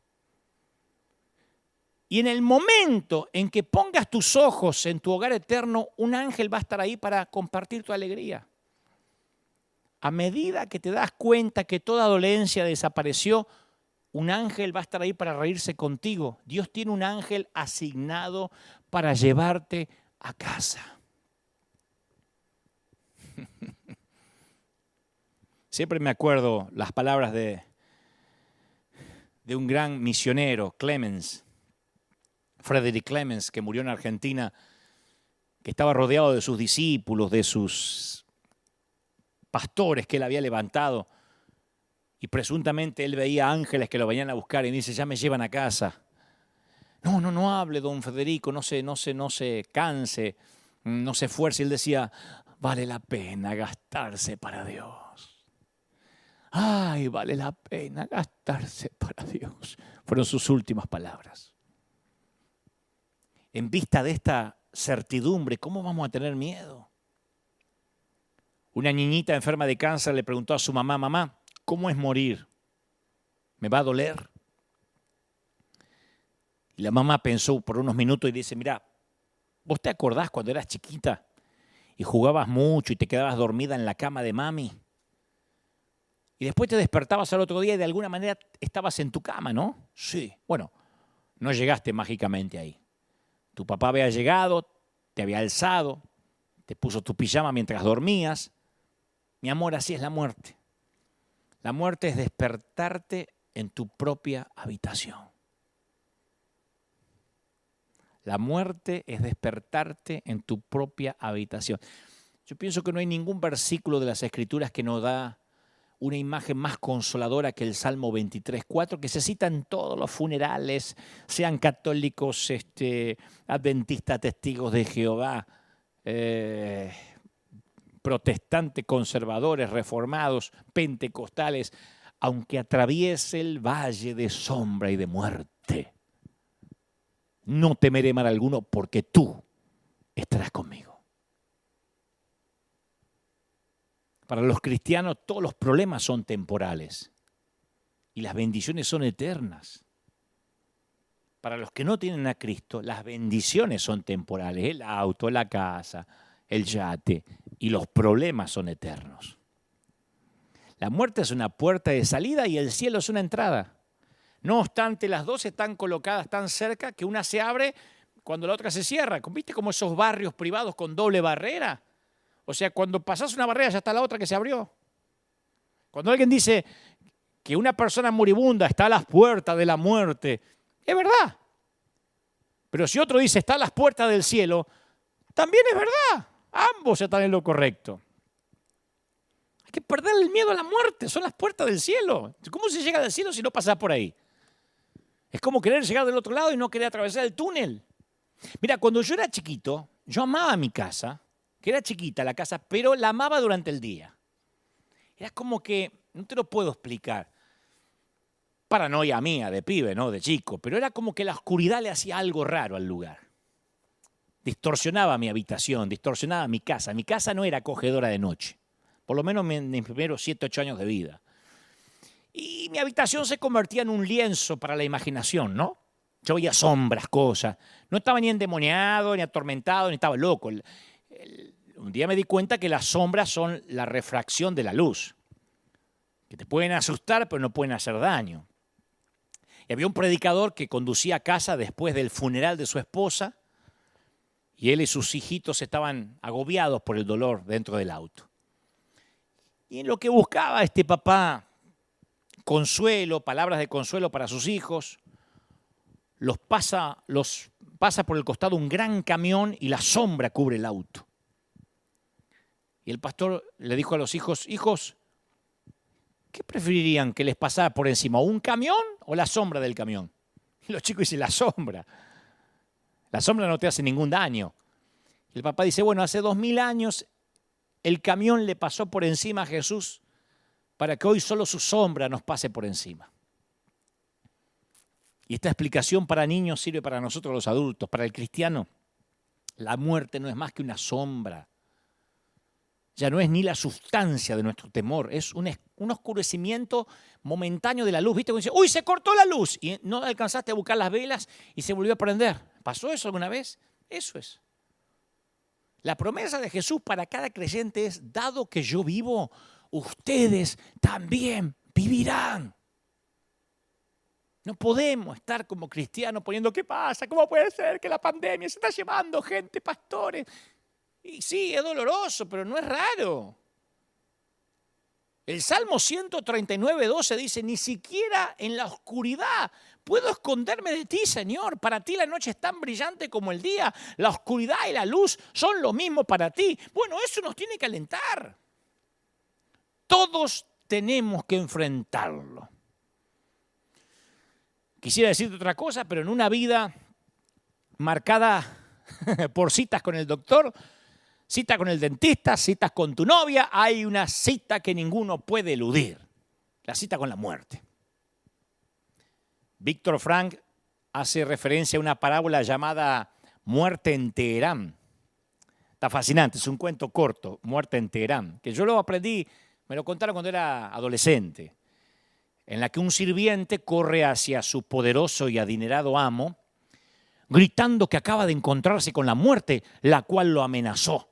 Y en el momento en que pongas tus ojos en tu hogar eterno, un ángel va a estar ahí para compartir tu alegría. A medida que te das cuenta que toda dolencia desapareció, un ángel va a estar ahí para reírse contigo. Dios tiene un ángel asignado para llevarte a casa. Siempre me acuerdo las palabras de un gran misionero, Clemens, Frederick Clemens, que murió en Argentina, que estaba rodeado de sus discípulos, de sus pastores que él había levantado, y presuntamente él veía ángeles que lo venían a buscar y dice, ya me llevan a casa. No hable, don Federico, no se canse, no se esfuerce. Él decía, vale la pena gastarse para Dios. Ay, vale la pena gastarse para Dios. Fueron sus últimas palabras. En vista de esta certidumbre, ¿cómo vamos a tener miedo? Una niñita enferma de cáncer le preguntó a su mamá, mamá, ¿cómo es morir? ¿Me va a doler? Y la mamá pensó por unos minutos y dice, mira, ¿vos te acordás cuando eras chiquita y jugabas mucho y te quedabas dormida en la cama de mami? Y después te despertabas al otro día y de alguna manera estabas en tu cama, ¿no? Sí. Bueno, no llegaste mágicamente ahí. Tu papá había llegado, te había alzado, te puso tu pijama mientras dormías. Mi amor, así es la muerte. La muerte es despertarte en tu propia habitación. La muerte es despertarte en tu propia habitación. Yo pienso que no hay ningún versículo de las Escrituras que nos da una imagen más consoladora que el Salmo 23:4, que se cita en todos los funerales, sean católicos, adventistas, testigos de Jehová, protestantes, conservadores, reformados, pentecostales, aunque atraviese el valle de sombra y de muerte, no temeré mal alguno porque tú estarás conmigo. Para los cristianos todos los problemas son temporales y las bendiciones son eternas. Para los que no tienen a Cristo, las bendiciones son temporales, el auto, la casa, el yate, y los problemas son eternos. La muerte es una puerta de salida y el cielo es una entrada. No obstante, las dos están colocadas tan cerca que una se abre cuando la otra se cierra. ¿Viste como esos barrios privados con doble barrera? O sea, cuando pasas una barrera ya está la otra que se abrió. Cuando alguien dice que una persona moribunda está a las puertas de la muerte, es verdad. Pero si otro dice está a las puertas del cielo, también es verdad. Ambos están en lo correcto. Hay que perder el miedo a la muerte, son las puertas del cielo. ¿Cómo se llega al cielo si no pasas por ahí? Es como querer llegar del otro lado y no querer atravesar el túnel. Mira, cuando yo era chiquito, yo amaba mi casa, que era chiquita la casa, pero la amaba durante el día. Era como que, no te lo puedo explicar, paranoia mía de pibe, ¿no? De chico, pero era como que la oscuridad le hacía algo raro al lugar. Distorsionaba mi habitación, distorsionaba mi casa. Mi casa no era acogedora de noche, por lo menos en mis primeros 7, 8 años de vida. Y mi habitación se convertía en un lienzo para la imaginación, ¿no? Yo veía sombras, cosas. No estaba ni endemoniado, ni atormentado, ni estaba loco. Un día me di cuenta que las sombras son la refracción de la luz, que te pueden asustar pero no pueden hacer daño. Y había un predicador que conducía a casa después del funeral de su esposa y él y sus hijitos estaban agobiados por el dolor dentro del auto. Y en lo que buscaba este papá consuelo, palabras de consuelo para sus hijos, los pasa por el costado un gran camión y la sombra cubre el auto. Y el pastor le dijo a los hijos, hijos, ¿qué preferirían que les pasara por encima, un camión o la sombra del camión? Y los chicos dicen, la sombra. La sombra no te hace ningún daño. Y el papá dice, bueno, hace 2000 años el camión le pasó por encima a Jesús para que hoy solo su sombra nos pase por encima. Y esta explicación para niños sirve para nosotros los adultos. Para el cristiano, la muerte no es más que una sombra. Ya no es ni la sustancia de nuestro temor, es un oscurecimiento momentáneo de la luz. ¿Viste? Cuando dice, ¡uy, se cortó la luz! Y no alcanzaste a buscar las velas y se volvió a prender. ¿Pasó eso alguna vez? Eso es. La promesa de Jesús para cada creyente es, dado que yo vivo, ustedes también vivirán. No podemos estar como cristianos poniendo, ¿qué pasa? ¿Cómo puede ser que la pandemia se está llevando gente, pastores? Y sí, es doloroso, pero no es raro. El Salmo 139:12 dice, ni siquiera en la oscuridad puedo esconderme de ti, Señor. Para ti la noche es tan brillante como el día. La oscuridad y la luz son lo mismo para ti. Bueno, eso nos tiene que alentar. Todos tenemos que enfrentarlo. Quisiera decirte otra cosa, pero en una vida marcada por citas con el doctor, cita con el dentista, citas con tu novia, hay una cita que ninguno puede eludir, la cita con la muerte. Víctor Frank hace referencia a una parábola llamada Muerte en Teherán. Está fascinante, es un cuento corto, Muerte en Teherán, que yo lo aprendí, me lo contaron cuando era adolescente, en la que un sirviente corre hacia su poderoso y adinerado amo, gritando que acaba de encontrarse con la muerte, la cual lo amenazó.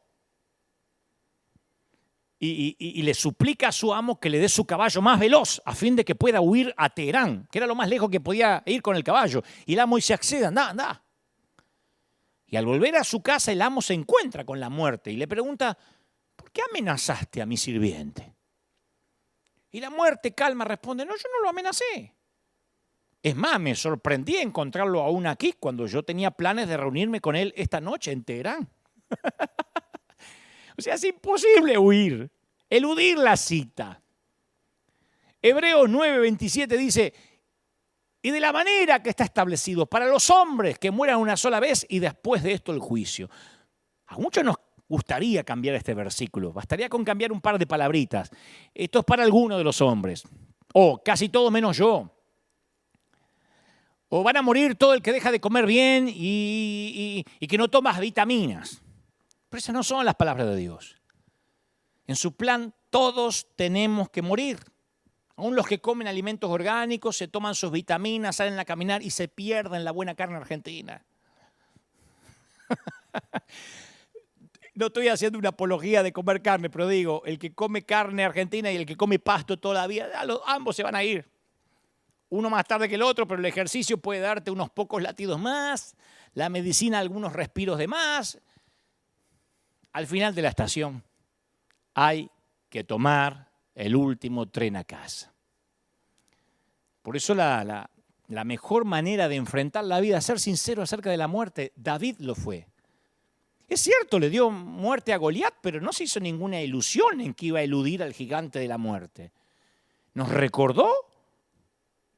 Y le suplica a su amo que le dé su caballo más veloz a fin de que pueda huir a Teherán, que era lo más lejos que podía ir con el caballo. Y el amo dice, accede, anda, anda. Y al volver a su casa, el amo se encuentra con la muerte y le pregunta, ¿por qué amenazaste a mi sirviente? Y la muerte calma responde, no, yo no lo amenacé. Es más, me sorprendí encontrarlo aún aquí cuando yo tenía planes de reunirme con él esta noche en Teherán. O sea, es imposible huir, eludir la cita. Hebreos 9:27 dice, y de la manera que está establecido para los hombres que mueran una sola vez y después de esto el juicio. A muchos nos gustaría cambiar este versículo, bastaría con cambiar un par de palabritas. Esto es para algunos de los hombres, o casi todo menos yo. O van a morir todo el que deja de comer bien y que no toma vitaminas. Pero esas no son las palabras de Dios. En su plan todos tenemos que morir. Aún los que comen alimentos orgánicos, se toman sus vitaminas, salen a caminar y se pierden la buena carne argentina. No estoy haciendo una apología de comer carne, pero digo, el que come carne argentina y el que come pasto todavía, ambos se van a ir. Uno más tarde que el otro, pero el ejercicio puede darte unos pocos latidos más, la medicina algunos respiros de más. Al final de la estación hay que tomar el último tren a casa. Por eso la mejor manera de enfrentar la vida es ser sincero acerca de la muerte. David lo fue. Es cierto, le dio muerte a Goliat, pero no se hizo ninguna ilusión en que iba a eludir al gigante de la muerte. Nos recordó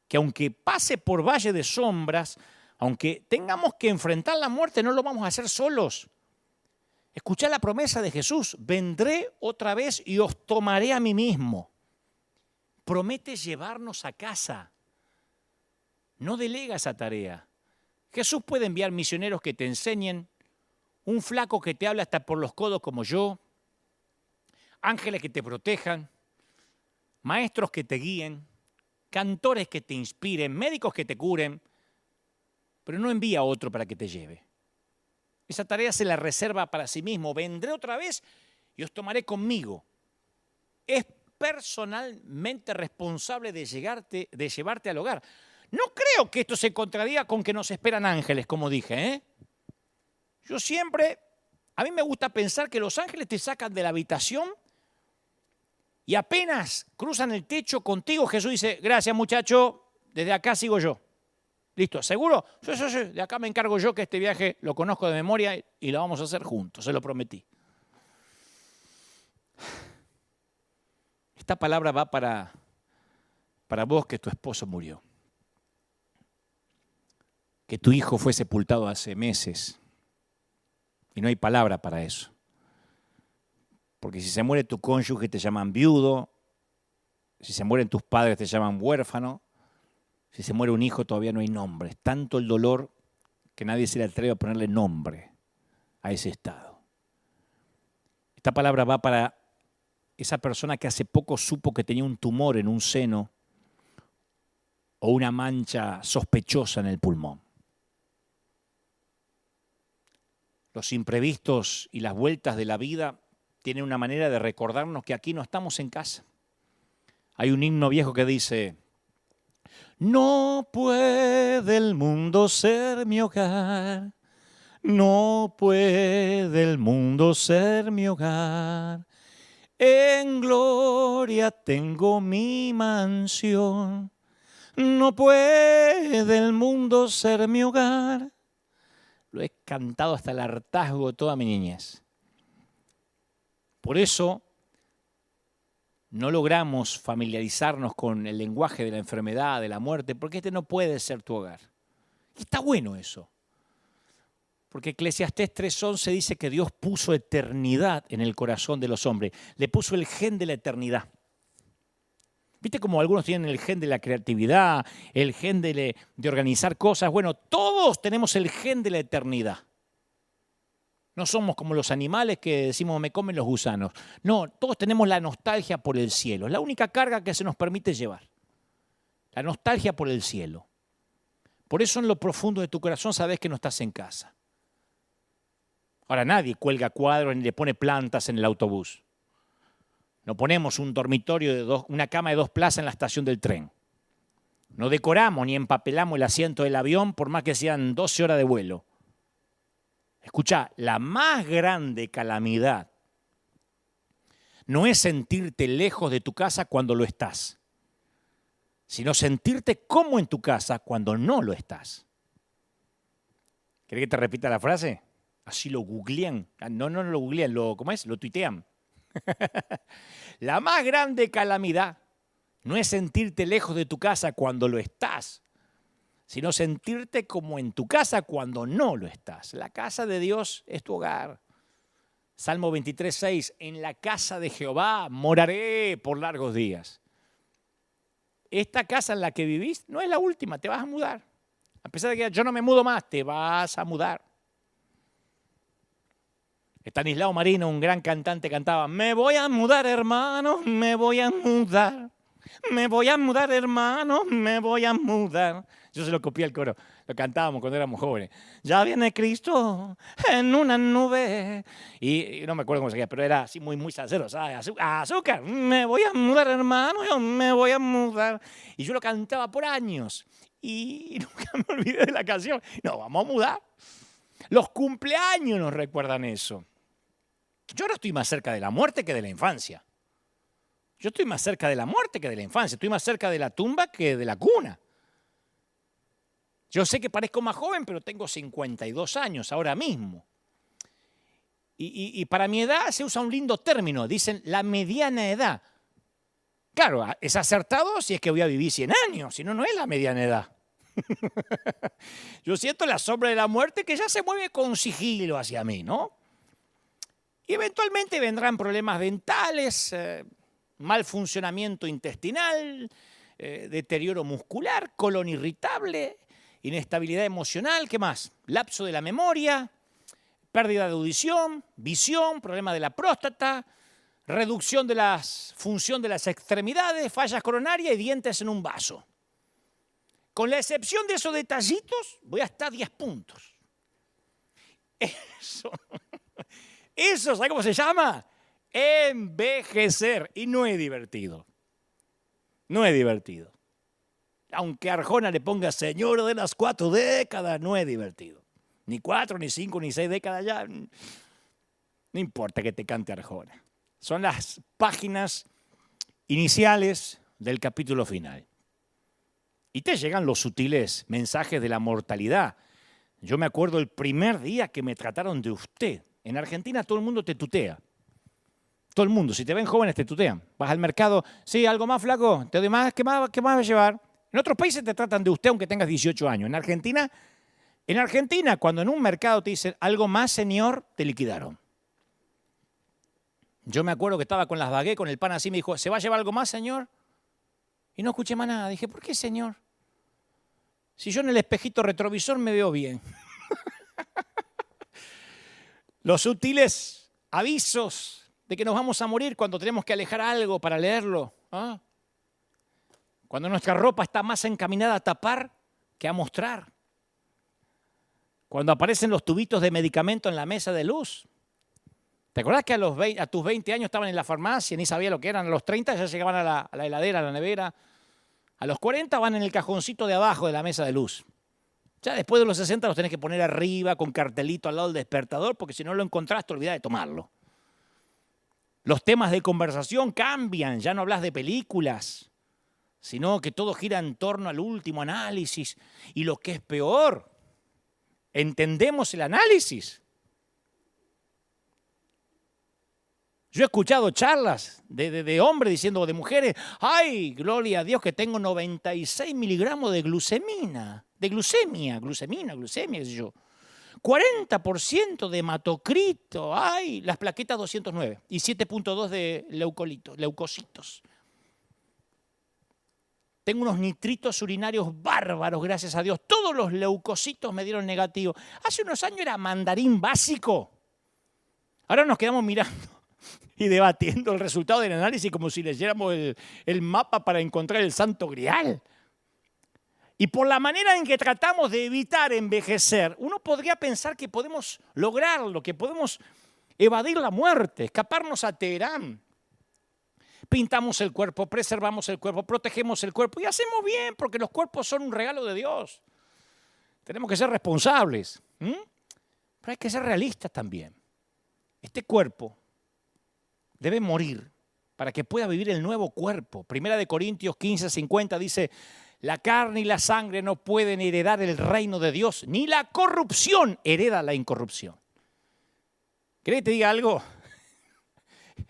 que aunque pase por valle de sombras, aunque tengamos que enfrentar la muerte, no lo vamos a hacer solos. Escuchá la promesa de Jesús, vendré otra vez y os tomaré a mí mismo. Promete llevarnos a casa. No delega esa tarea. Jesús puede enviar misioneros que te enseñen, un flaco que te habla hasta por los codos como yo, ángeles que te protejan, maestros que te guíen, cantores que te inspiren, médicos que te curen, pero no envía a otro para que te lleve. Esa tarea se la reserva para sí mismo. Vendré otra vez y os tomaré conmigo. Es personalmente responsable de llevarte al hogar. No creo que esto se contradiga con que nos esperan ángeles, como dije, ¿eh? A mí me gusta pensar que los ángeles te sacan de la habitación y apenas cruzan el techo contigo, Jesús dice, gracias muchacho, desde acá sigo yo. ¿Listo? ¿Seguro? Sí, de acá me encargo yo que este viaje lo conozco de memoria y lo vamos a hacer juntos, se lo prometí. Esta palabra va para vos que tu esposo murió, que tu hijo fue sepultado hace meses y no hay palabra para eso. Porque si se muere tu cónyuge te llaman viudo, si se mueren tus padres te llaman huérfano, si se muere un hijo todavía no hay nombre. Es tanto el dolor que nadie se le atreve a ponerle nombre a ese estado. Esta palabra va para esa persona que hace poco supo que tenía un tumor en un seno o una mancha sospechosa en el pulmón. Los imprevistos y las vueltas de la vida tienen una manera de recordarnos que aquí no estamos en casa. Hay un himno viejo que dice: no puede el mundo ser mi hogar, no puede el mundo ser mi hogar. En gloria tengo mi mansión, no puede el mundo ser mi hogar. Lo he cantado hasta el hartazgo toda mi niñez. Por eso no logramos familiarizarnos con el lenguaje de la enfermedad, de la muerte, porque este no puede ser tu hogar. Y está bueno eso. Porque Eclesiastés 3:11 dice que Dios puso eternidad en el corazón de los hombres. Le puso el gen de la eternidad. ¿Viste cómo algunos tienen el gen de la creatividad, el gen de organizar cosas? Bueno, todos tenemos el gen de la eternidad. No somos como los animales que decimos me comen los gusanos. No, todos tenemos la nostalgia por el cielo. Es la única carga que se nos permite llevar. La nostalgia por el cielo. Por eso en lo profundo de tu corazón sabes que no estás en casa. Ahora nadie cuelga cuadros ni le pone plantas en el autobús. No ponemos un dormitorio, una cama de 2 plazas en la estación del tren. No decoramos ni empapelamos el asiento del avión por más que sean 12 horas de vuelo. Escucha, la más grande calamidad no es sentirte lejos de tu casa cuando lo estás, sino sentirte como en tu casa cuando no lo estás. ¿Querés que te repita la frase? Así lo googlean. No lo googlean, ¿cómo es? Lo tuitean. La más grande calamidad no es sentirte lejos de tu casa cuando lo estás, sino sentirte como en tu casa cuando no lo estás. La casa de Dios es tu hogar. Salmo 23:6, en la casa de Jehová moraré por largos días. Esta casa en la que vivís no es la última, te vas a mudar. A pesar de que yo no me mudo más, te vas a mudar. Estanislao Marino, un gran cantante, cantaba: me voy a mudar, hermano, me voy a mudar. Me voy a mudar, hermano, me voy a mudar. Yo se lo copié al coro, lo cantábamos cuando éramos jóvenes. Ya viene Cristo en una nube. Y no me acuerdo cómo se llama, pero era así muy salsero, ¿sabes? Azúcar, me voy a mudar, hermano, yo me voy a mudar. Y yo lo cantaba por años. Y nunca me olvidé de la canción. No, vamos a mudar. Los cumpleaños nos recuerdan eso. Yo ahora estoy más cerca de la muerte que de la infancia. Yo estoy más cerca de la muerte que de la infancia. Estoy más cerca de la tumba que de la cuna. Yo sé que parezco más joven, pero tengo 52 años ahora mismo. Y para mi edad se usa un lindo término. Dicen la mediana edad. Claro, es acertado si es que voy a vivir 100 años. Si no, no es la mediana edad. Yo siento la sombra de la muerte que ya se mueve con sigilo hacia mí, ¿no? Y eventualmente vendrán problemas dentales, mal funcionamiento intestinal, deterioro muscular, colon irritable, inestabilidad emocional, ¿qué más? Lapso de la memoria, pérdida de audición, visión, problema de la próstata, reducción de la función de las extremidades, fallas coronarias y dientes en un vaso. Con la excepción de esos detallitos, voy hasta 10 puntos. Eso, ¿sabe cómo se llama? Envejecer. Y no es divertido. No es divertido. Aunque Arjona le ponga señor de las 4 décadas, no es divertido. Ni 4, ni 5, ni 6 décadas ya. No importa que te cante Arjona. Son las páginas iniciales del capítulo final. Y te llegan los sutiles mensajes de la mortalidad. Yo me acuerdo el primer día que me trataron de usted. En Argentina todo el mundo te tutea. Todo el mundo, si te ven jóvenes te tutean. Vas al mercado, sí, algo más flaco, te doy más, ¿qué más vas a llevar? En otros países te tratan de usted aunque tengas 18 años. En Argentina, cuando en un mercado te dicen algo más, señor, te liquidaron. Yo me acuerdo que estaba con las baguettes, con el pan así, me dijo, ¿se va a llevar algo más, señor? Y no escuché más nada. Dije, ¿por qué, señor? Si yo en el espejito retrovisor me veo bien. Los sutiles avisos de que nos vamos a morir cuando tenemos que alejar algo para leerlo. ¿Ah? Cuando nuestra ropa está más encaminada a tapar que a mostrar. Cuando aparecen los tubitos de medicamento en la mesa de luz. ¿Te acordás que a tus 20 años estaban en la farmacia y ni sabía lo que eran? A los 30 ya llegaban a la heladera, a la nevera. A los 40 van en el cajoncito de abajo de la mesa de luz. Ya después de los 60 los tenés que poner arriba con cartelito al lado del despertador porque si no lo encontrás te olvidás de tomarlo. Los temas de conversación cambian, ya no hablas de películas, sino que todo gira en torno al último análisis. Y lo que es peor, entendemos el análisis. Yo he escuchado charlas de hombres diciendo, o de mujeres, ¡ay, gloria a Dios que tengo 96 miligramos de glucemia, qué sé yo! 40% de hematocrito, ¡ay! Las plaquetas 209 y 7.2 de leucocitos. Tengo unos nitritos urinarios bárbaros, gracias a Dios. Todos los leucocitos me dieron negativo. Hace unos años era mandarín básico. Ahora nos quedamos mirando y debatiendo el resultado del análisis como si leyéramos el mapa para encontrar el santo grial. Y por la manera en que tratamos de evitar envejecer, uno podría pensar que podemos lograrlo, que podemos evadir la muerte, escaparnos a Teherán. Pintamos el cuerpo, preservamos el cuerpo, protegemos el cuerpo y hacemos bien porque los cuerpos son un regalo de Dios. Tenemos que ser responsables, pero hay que ser realistas también. Este cuerpo debe morir para que pueda vivir el nuevo cuerpo. Primera de Corintios 15:50 dice, la carne y la sangre no pueden heredar el reino de Dios, ni la corrupción hereda la incorrupción. ¿Querés que te diga algo?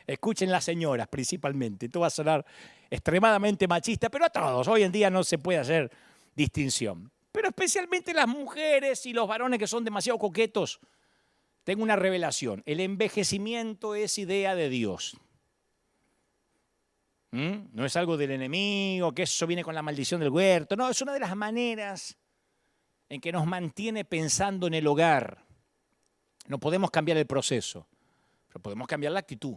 Escuchen las señoras principalmente. Esto va a sonar extremadamente machista, pero a todos. Hoy en día no se puede hacer distinción. Pero especialmente las mujeres y los varones que son demasiado coquetos. Tengo una revelación. El envejecimiento es idea de Dios. No es algo del enemigo, que eso viene con la maldición del huerto. No, es una de las maneras en que nos mantiene pensando en el hogar. No podemos cambiar el proceso, pero podemos cambiar la actitud.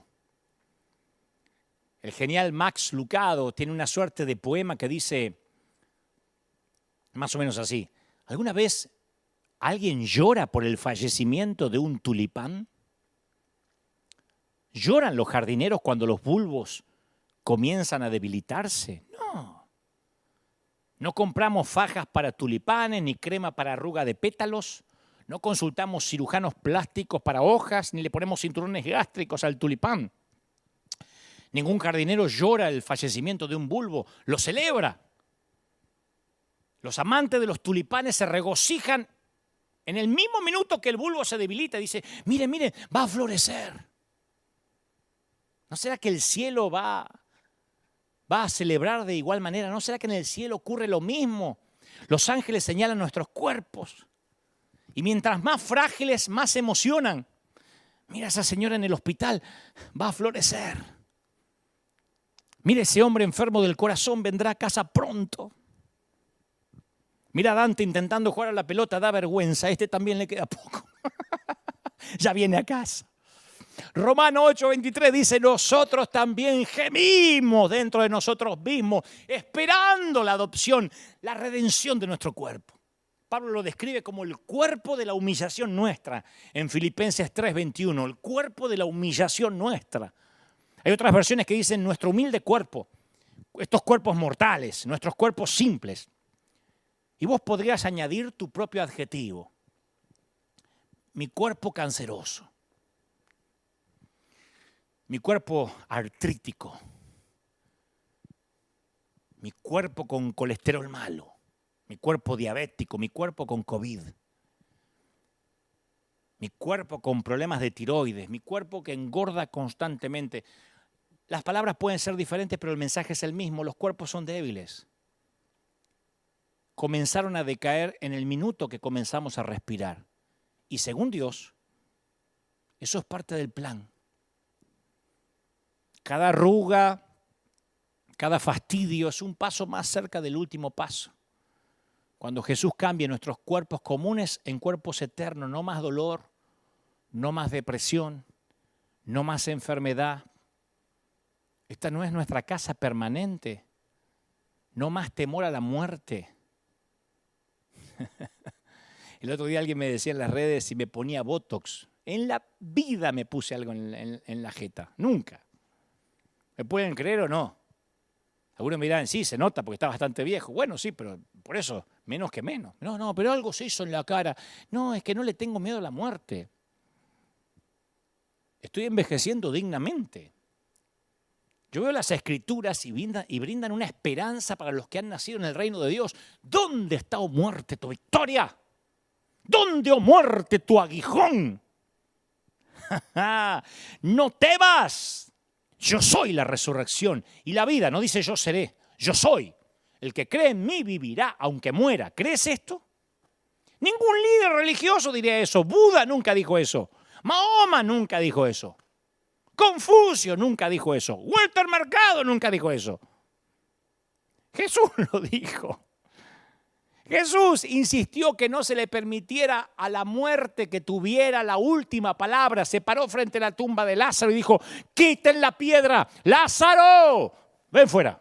El genial Max Lucado tiene una suerte de poema que dice, más o menos así, ¿alguna vez alguien llora por el fallecimiento de un tulipán? ¿Lloran los jardineros cuando los bulbos comienzan a debilitarse? No. No compramos fajas para tulipanes ni crema para arruga de pétalos. No consultamos cirujanos plásticos para hojas ni le ponemos cinturones gástricos al tulipán. Ningún jardinero llora el fallecimiento de un bulbo, lo celebra. Los amantes de los tulipanes se regocijan en el mismo minuto que el bulbo se debilita. Dice, mire, va a florecer. ¿No será que el cielo va a celebrar de igual manera? ¿No será que en el cielo ocurre lo mismo? Los ángeles señalan nuestros cuerpos. Y mientras más frágiles, más se emocionan. Mira, esa señora en el hospital va a florecer. Mira, ese hombre enfermo del corazón vendrá a casa pronto. Mira a Dante intentando jugar a la pelota, da vergüenza. A este también le queda poco. Ya viene a casa. Romano 8:23 dice, nosotros también gemimos dentro de nosotros mismos, esperando la adopción, la redención de nuestro cuerpo. Pablo lo describe como el cuerpo de la humillación nuestra, en Filipenses 3:21, el cuerpo de la humillación nuestra. Hay otras versiones que dicen nuestro humilde cuerpo, estos cuerpos mortales, nuestros cuerpos simples. Y vos podrías añadir tu propio adjetivo. Mi cuerpo canceroso. Mi cuerpo artrítico. Mi cuerpo con colesterol malo. Mi cuerpo diabético. Mi cuerpo con COVID. Mi cuerpo con problemas de tiroides. Mi cuerpo que engorda constantemente. Las palabras pueden ser diferentes, pero el mensaje es el mismo. Los cuerpos son débiles. Comenzaron a decaer en el minuto que comenzamos a respirar. Y según Dios, eso es parte del plan. Cada arruga, cada fastidio es un paso más cerca del último paso. Cuando Jesús cambie nuestros cuerpos comunes en cuerpos eternos, no más dolor, no más depresión, no más enfermedad. Esta no es nuestra casa permanente. No más temor a la muerte. El otro día alguien me decía en las redes si me ponía Botox. En la vida me puse algo en la jeta. Nunca. ¿Me pueden creer o no? Algunos me dirán, sí, se nota porque está bastante viejo. Bueno, sí, pero por eso, menos que menos. No, pero algo se hizo en la cara. No, es que no le tengo miedo a la muerte. Estoy envejeciendo dignamente. Yo veo las Escrituras y brindan una esperanza para los que han nacido en el reino de Dios. ¿Dónde está, oh muerte, tu victoria? ¿Dónde, oh muerte, tu aguijón? No temas. Yo soy la resurrección y la vida. No dice yo seré, yo soy. El que cree en mí vivirá aunque muera. ¿Crees esto? Ningún líder religioso diría eso. Buda nunca dijo eso. Mahoma nunca dijo eso. Confucio nunca dijo eso. Walter Mercado nunca dijo eso. Jesús lo dijo. Jesús insistió que no se le permitiera a la muerte que tuviera la última palabra. Se paró frente a la tumba de Lázaro y dijo, quiten la piedra. ¡Lázaro! Ven fuera.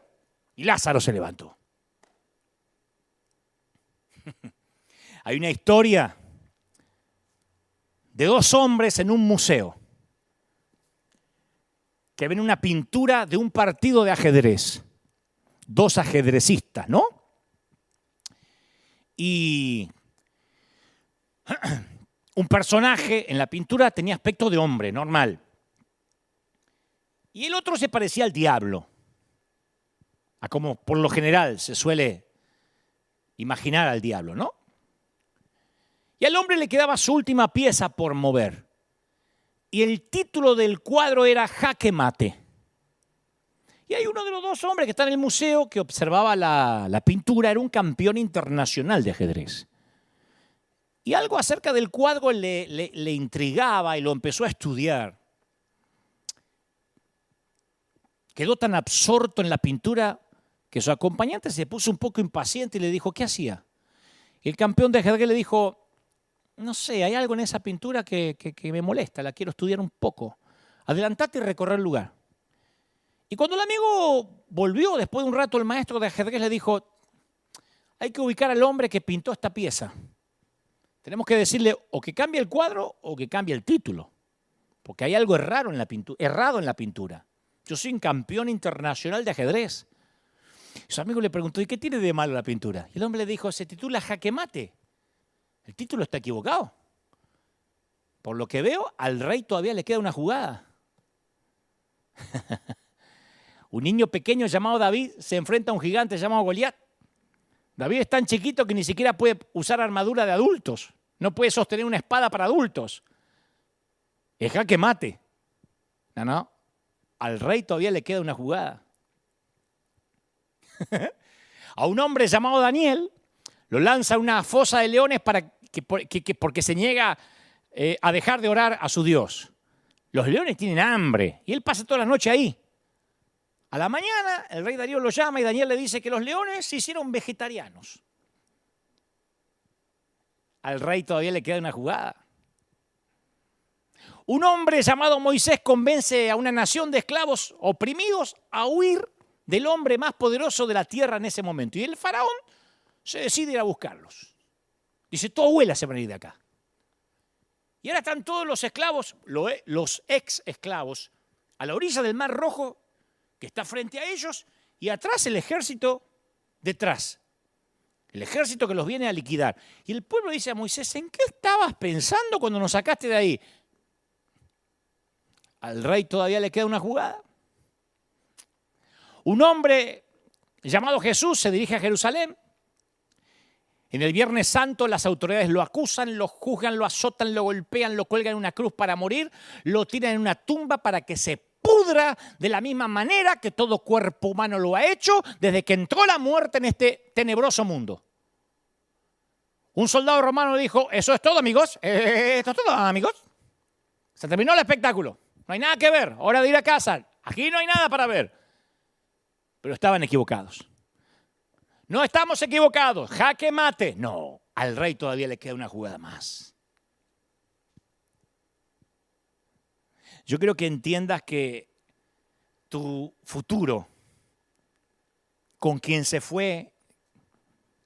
Y Lázaro se levantó. Hay una historia de dos hombres en un museo que ven una pintura de un partido de ajedrez. Dos ajedrecistas, ¿no? Y un personaje en la pintura tenía aspecto de hombre, normal. Y el otro se parecía al diablo, a como por lo general se suele imaginar al diablo, ¿no? Y al hombre le quedaba su última pieza por mover. Y el título del cuadro era Jaque Mate. Y hay uno de los dos hombres que está en el museo que observaba la pintura, era un campeón internacional de ajedrez. Y algo acerca del cuadro le intrigaba y lo empezó a estudiar. Quedó tan absorto en la pintura que su acompañante se puso un poco impaciente y le dijo, ¿qué hacía? Y el campeón de ajedrez le dijo, no sé, hay algo en esa pintura que me molesta, la quiero estudiar un poco. Adelantate y recorrer el lugar. Y cuando el amigo volvió, después de un rato, el maestro de ajedrez le dijo, hay que ubicar al hombre que pintó esta pieza. Tenemos que decirle o que cambie el cuadro o que cambie el título. Porque hay algo errado en la pintura. Yo soy un campeón internacional de ajedrez. Y su amigo le preguntó, ¿y qué tiene de malo la pintura? Y el hombre le dijo, se titula Jaque Mate. El título está equivocado. Por lo que veo, al rey todavía le queda una jugada. Un niño pequeño llamado David se enfrenta a un gigante llamado Goliat. David es tan chiquito que ni siquiera puede usar armadura de adultos. No puede sostener una espada para adultos. Es jaque mate. No. Al rey todavía le queda una jugada. A un hombre llamado Daniel lo lanza a una fosa de leones porque se niega a dejar de orar a su Dios. Los leones tienen hambre y él pasa toda la noche ahí. A la mañana el rey Darío lo llama y Daniel le dice que los leones se hicieron vegetarianos. Al rey todavía le queda una jugada. Un hombre llamado Moisés convence a una nación de esclavos oprimidos a huir del hombre más poderoso de la tierra en ese momento. Y el faraón se decide ir a buscarlos. Dice, tu abuela se van a ir de acá. Y ahora están todos los esclavos, los ex esclavos, a la orilla del Mar Rojo, que está frente a ellos, y atrás el ejército detrás. El ejército que los viene a liquidar. Y el pueblo dice a Moisés, ¿en qué estabas pensando cuando nos sacaste de ahí? Al rey todavía le queda una jugada. Un hombre llamado Jesús se dirige a Jerusalén. En el Viernes Santo las autoridades lo acusan, lo juzgan, lo azotan, lo golpean, lo cuelgan en una cruz para morir, lo tiran en una tumba para que se pudra de la misma manera que todo cuerpo humano lo ha hecho desde que entró la muerte en este tenebroso mundo. Un soldado romano dijo, eso es todo, amigos, esto es todo, amigos. Se terminó el espectáculo, no hay nada que ver, hora de ir a casa. Aquí no hay nada para ver. Pero estaban equivocados. No estamos equivocados. Jaque mate. No, al rey todavía le queda una jugada más. Yo quiero que entiendas que tu futuro, con quien se fue,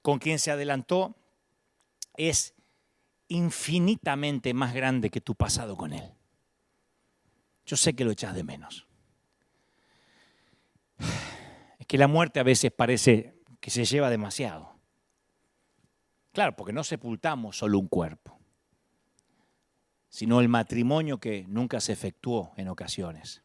con quien se adelantó, es infinitamente más grande que tu pasado con él. Yo sé que lo echas de menos. Es que la muerte a veces parece que se lleva demasiado. Claro, porque no sepultamos solo un cuerpo, sino el matrimonio que nunca se efectuó en ocasiones.